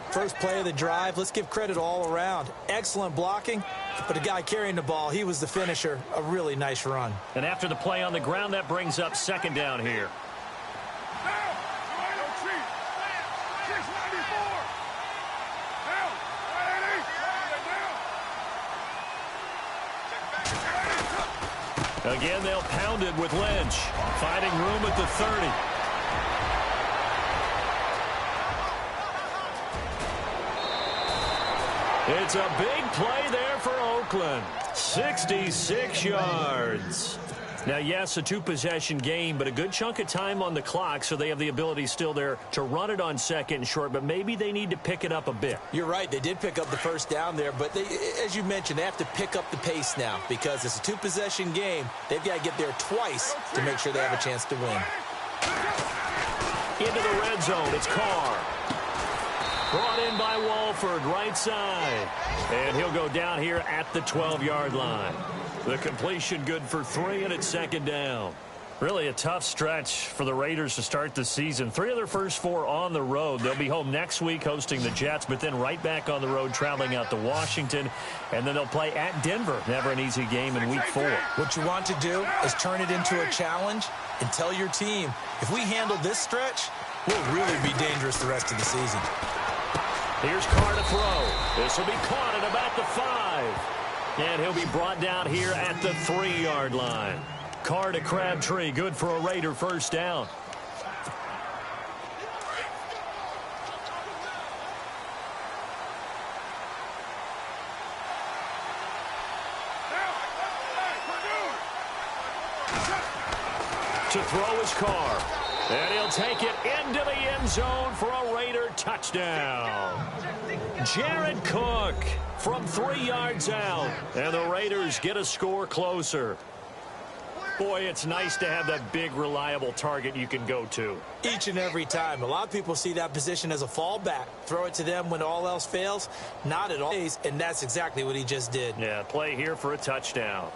First play of the drive, let's give credit all around. Excellent blocking, but the guy carrying the ball, he was the finisher. A really nice run.
And after the play on the ground, that brings up second down here. Again, they'll pound it with Lynch. Finding room at the 30. It's a big play there for Oakland. 66 yards. Now, yes, a two-possession game, but a good chunk of time on the clock, so they have the ability still there to run it on second and short, but maybe they need to pick it up a bit.
You're right. They did pick up the first down there, but they, as you mentioned, they have to pick up the pace now because it's a two-possession game. They've got to get there twice to make sure they have a chance to win.
Into the red zone. It's Carr. Brought in by Walford, right side. And he'll go down here at the 12-yard line. The completion good for 3, and it's second down. Really a tough stretch for the Raiders to start the season. 3 of their first 4 on the road. They'll be home next week hosting the Jets, but then right back on the road traveling out to Washington. And then they'll play at Denver. Never an easy game in week 4.
What you want to do is turn it into a challenge and tell your team, if we handle this stretch, we'll really be dangerous the rest of the season.
Here's Carr to throw. This will be caught at about the 5. And he'll be brought down here at the 3-yard line. Carr to Crabtree. Good for a Raider first down. To throw is Carr. And he'll take it into the end zone for a Raider touchdown. Jared Cook from 3 yards out. And the Raiders get a score closer. Boy, it's nice to have that big, reliable target you can go to.
Each and every time. A lot of people see that position as a fallback. Throw it to them when all else fails. Not at all. And that's exactly what he just did.
Yeah, play here for a touchdown.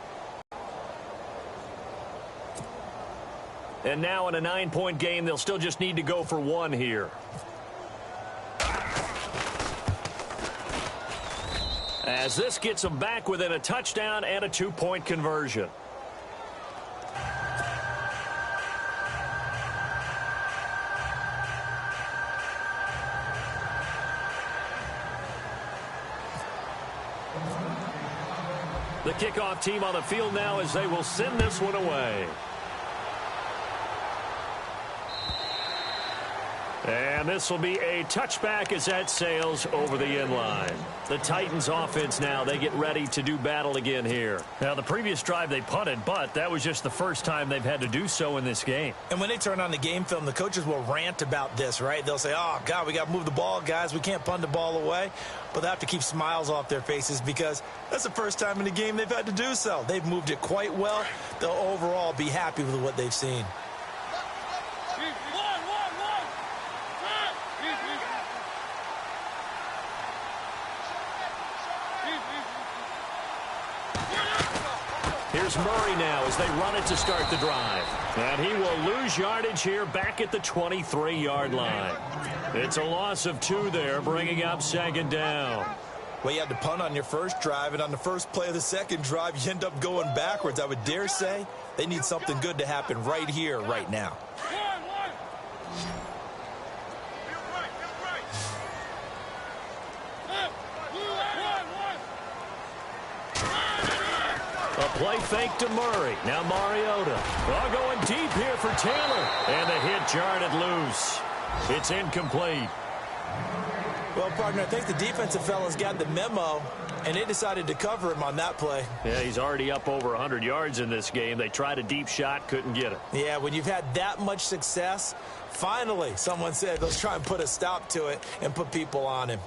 And now in a 9-point game, they'll still just need to go for 1 here. As this gets them back within a touchdown and a 2-point conversion. The kickoff team on the field now as they will send this one away. And this will be a touchback as that sails over the end line. The Titans offense now, they get ready to do battle again here. Now, the previous drive they punted, but that was just the first time they've had to do so in this game.
And when they turn on the game film, the coaches will rant about this, right? They'll say, oh, God, we got to move the ball, guys. We can't punt the ball away. But they have to keep smiles off their faces because that's the first time in the game they've had to do so. They've moved it quite well. They'll overall be happy with what they've seen.
Here's Murray now as they run it to start the drive. And he will lose yardage here back at the 23-yard line. It's a loss of 2 there, bringing up second down.
Well, you had to punt on your first drive, and on the first play of the second drive, you end up going backwards. I would dare say they need something good to happen right here, right now.
A play fake to Murray. Now Mariota. Well, going deep here for Taylor. And the hit jarred it loose. It's incomplete.
Well, partner, I think the defensive fellas got the memo, and they decided to cover him on that play.
Yeah, he's already up over 100 yards in this game. They tried a deep shot, couldn't get it.
Yeah, when you've had that much success, finally someone said, let's try and put a stop to it and put people on him.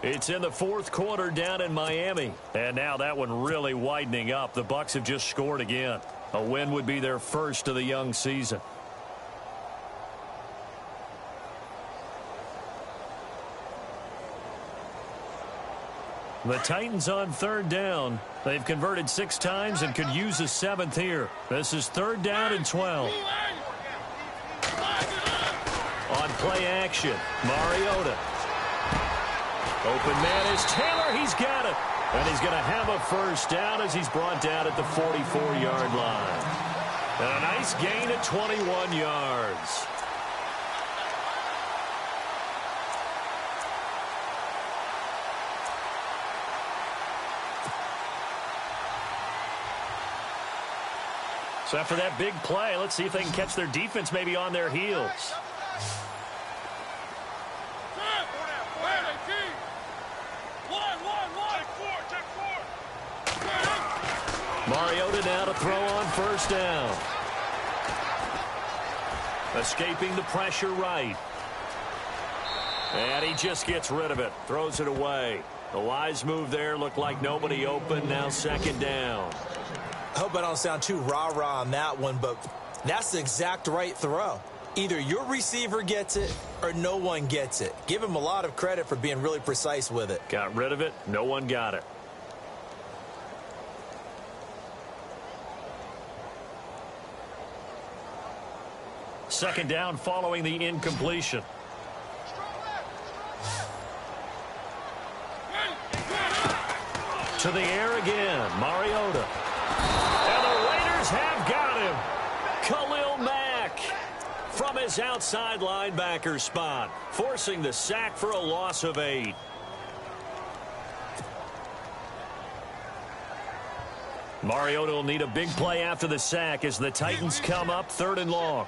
It's in the fourth quarter down in Miami. And now that one really widening up. The Bucs have just scored again. A win would be their first of the young season. The Titans on third down. They've converted 6 times and could use a 7th here. This is 3rd down and 12. On play action, Mariota. Open man is Taylor. He's got it. And he's going to have a first down as he's brought down at the 44-yard line. And a nice gain at 21 yards. So after that big play, let's see if they can catch their defense maybe on their heels. Mariota now to throw on first down. Escaping the pressure right. And he just gets rid of it. Throws it away. The wise move there. Looked like nobody open. Now second down.
I hope I don't sound too rah-rah on that one, but that's the exact right throw. Either your receiver gets it or no one gets it. Give him a lot of credit for being really precise with it.
Got rid of it. No one got it. Second down following the incompletion. To the air again, Mariota. And the Raiders have got him. Khalil Mack from his outside linebacker spot, forcing the sack for a loss of 8. Mariota will need a big play after the sack as the Titans come up 3rd and long.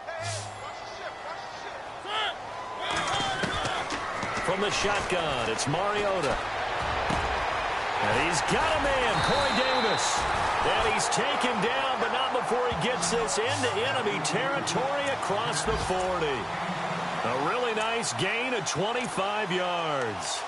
From the shotgun, it's Mariota. And he's got a man, Corey Davis. And he's taken down, but not before he gets this into enemy territory across the 40. A really nice gain of 25 yards.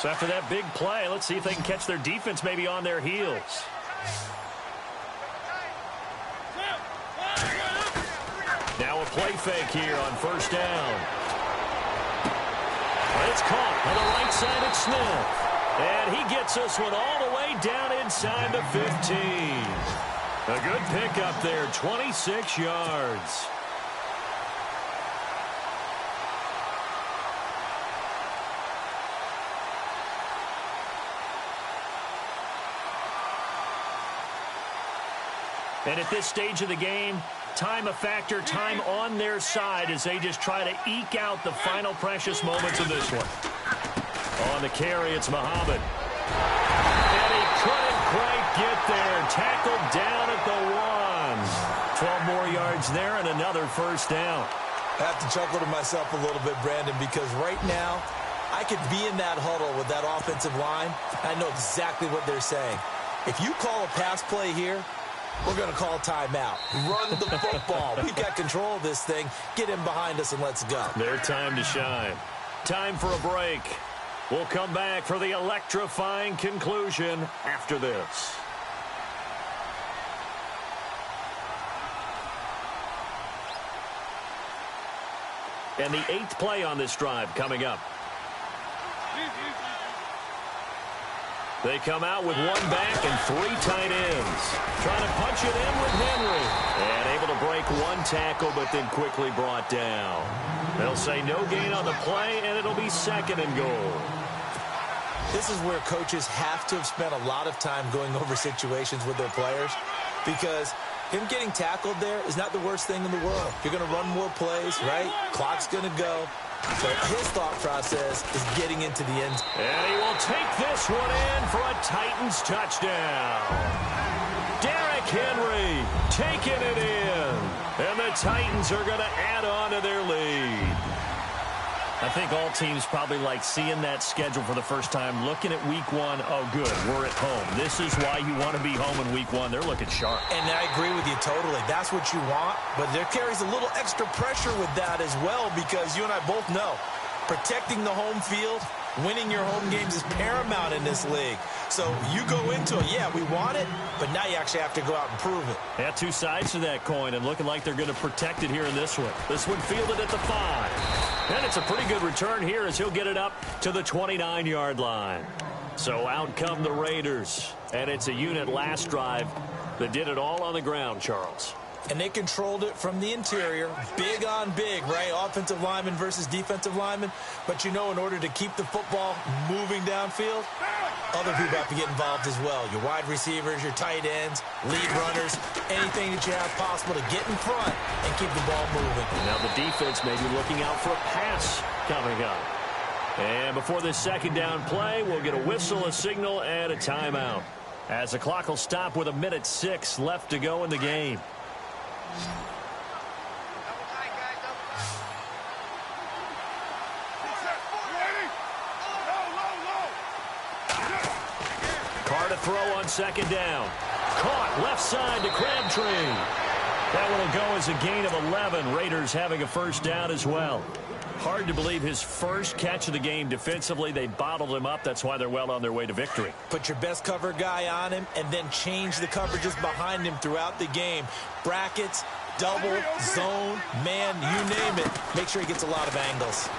So after that big play, let's see if they can catch their defense maybe on their heels. Now a play fake here on first down. It's caught on the right side of Smith. And he gets this one all the way down inside the 15. A good pickup there, 26 yards. And at this stage of the game, time a factor, time on their side as they just try to eke out the final precious moments of this one. On the carry, it's Muhammad. And he couldn't quite get there. Tackled down at the 1. 12 more yards there and another first down.
I have to chuckle to myself a little bit, Brandon, because right now I could be in that huddle with that offensive line. I know exactly what they're saying. If you call a pass play here, we're going to call timeout. Run the football. We've got control of this thing. Get him behind us and let's go.
Their time to shine. Time for a break. We'll come back for the electrifying conclusion after this. And the 8th play on this drive coming up. They come out with 1 back and 3 tight ends. Trying to punch it in with Henry. And able to break 1 tackle, but then quickly brought down. They'll say no gain on the play, and it'll be 2nd and goal.
This is where coaches have to have spent a lot of time going over situations with their players, because him getting tackled there is not the worst thing in the world. You're going to run more plays, right? Clock's going to go. But his thought process is getting into the end.
And he will take this one in for a Titans touchdown. Derrick Henry taking it in. And the Titans are going to add on to their lead. I think all teams probably like seeing that schedule for the first time, looking at week 1. Oh, good, we're at home. This is why you want to be home in week 1. They're looking sharp.
And I agree with you totally. That's what you want. But there carries a little extra pressure with that as well, because you and I both know protecting the home field, winning your home games is paramount in this league. So you go into it, yeah, we want it, but now you actually have to go out and prove it.
Yeah, 2 sides to that coin, and looking like they're going to protect it here in this one. This one fielded at the 5. And it's a pretty good return here as he'll get it up to the 29-yard line. So out come the Raiders. And it's a unit last drive that did it all on the ground, Charles.
And they controlled it from the interior. Big on big, right? Offensive lineman versus defensive lineman. But you know, in order to keep the football moving downfield, other people have to get involved as well. Your wide receivers, your tight ends, lead runners, anything that you have possible to get in front and keep the ball moving.
Now the defense may be looking out for a pass coming up. And before this 2nd down play, we'll get a whistle, a signal, and a timeout. As the clock will stop with 1:06 left to go in the game. Carr to throw on 2nd down. Caught left side to Crabtree. That one will go as a gain of 11. Raiders having a first down as well. Hard to believe his first catch of the game defensively. They bottled him up. That's why they're well on their way to victory.
Put your best cover guy on him and then change the coverages behind him throughout the game. Brackets, double, zone, man, you name it. Make sure he gets a lot of angles.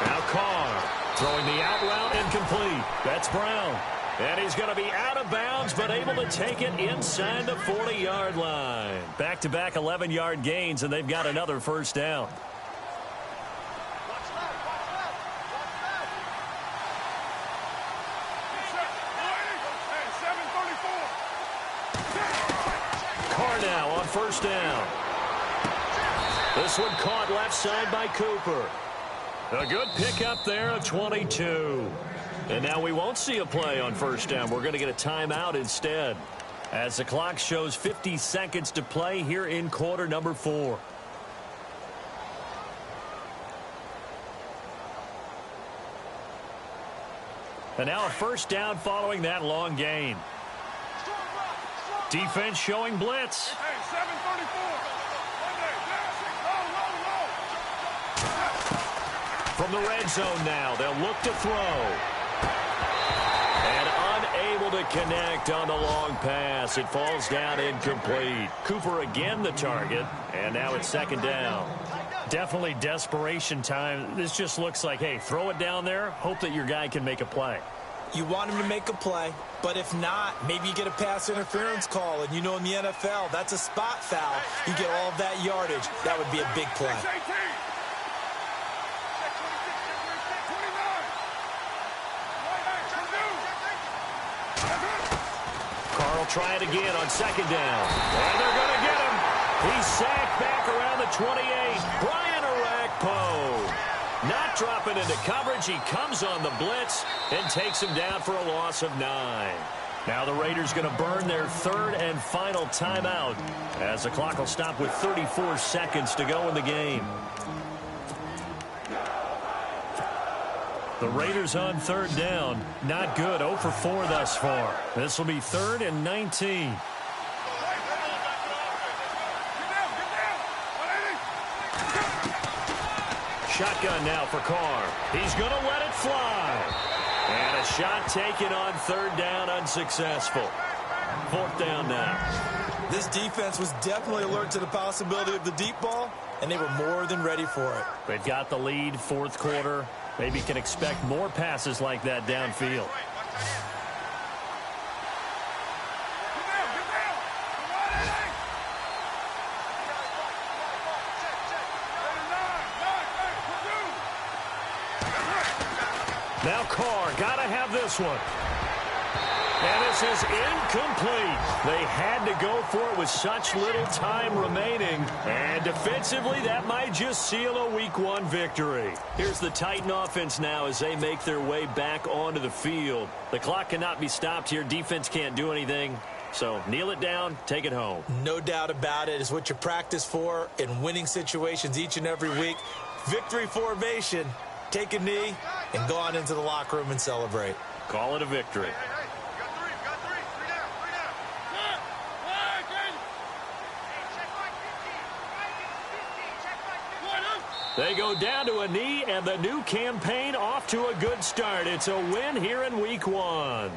Now Carr throwing the out route incomplete. That's Brown. And he's going to be out of bounds, but able to take it inside the 40-yard line. Back-to-back 11-yard gains, and they've got another first down. Carr now on first down. This one caught left side by Cooper. A good pickup there of 22. And now we won't see a play on first down. We're going to get a timeout instead, as the clock shows 50 seconds to play here in quarter number 4. And now a first down following that long gain. Defense showing blitz. From the red zone now, they'll look to throw. And unable to connect on the long pass. It falls down incomplete. Cooper again the target, and now it's 2nd down. Definitely desperation time. This just looks like, hey, throw it down there, hope that your guy can make a play.
You want him to make a play, but if not, maybe you get a pass interference call, and you know in the NFL, that's a spot foul. You get all of that yardage. That would be a big play.
try it again on second down. And they're going to get him. He's sacked back around the 28. Brian Orakpo not dropping into coverage. He comes on the blitz and takes him down for a loss of 9. Now the Raiders going to burn their third and final timeout as the clock will stop with 34 seconds to go in the game. The Raiders on third down. Not good. 0 for 4 thus far. This will be 3rd and 19. Shotgun now for Carr. He's going to let it fly. And a shot taken on third down, unsuccessful. 4th down now.
This defense was definitely alert to the possibility of the deep ball, and they were more than ready for it.
They've got the lead, 4th quarter. Maybe can expect more passes like that downfield. Now Carr, gotta have this one. And this is incomplete. They had to go for it with such little time remaining. And defensively, that might just seal a Week 1 victory. Here's the Titan offense now as they make their way back onto the field. The clock cannot be stopped here. Defense can't do anything. So kneel it down, take it home.
No doubt about it. It's what you practice for in winning situations each and every week. Victory formation. Take a knee and go on into the locker room and celebrate.
Call it a victory. They go down to a knee, and the new campaign off to a good start. It's a win here in Week 1.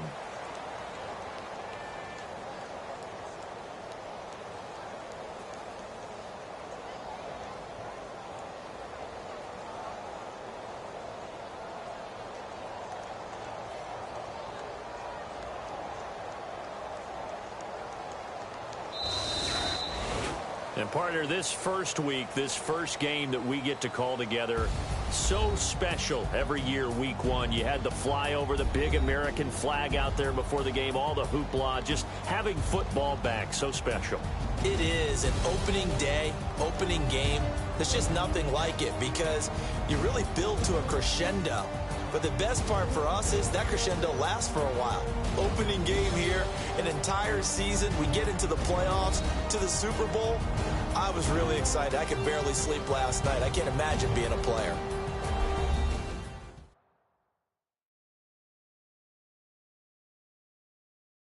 And partner, this first week, this first game that we get to call together, so special every year, Week 1. You had the flyover, the big American flag out there before the game, all the hoopla, just having football back, so special.
It is an opening day, opening game. There's just nothing like it because you really build to a crescendo. But the best part for us is that crescendo lasts for a while. Opening game here, an entire season. We get into the playoffs, to the Super Bowl. I was really excited. I could barely sleep last night. I can't imagine being a player.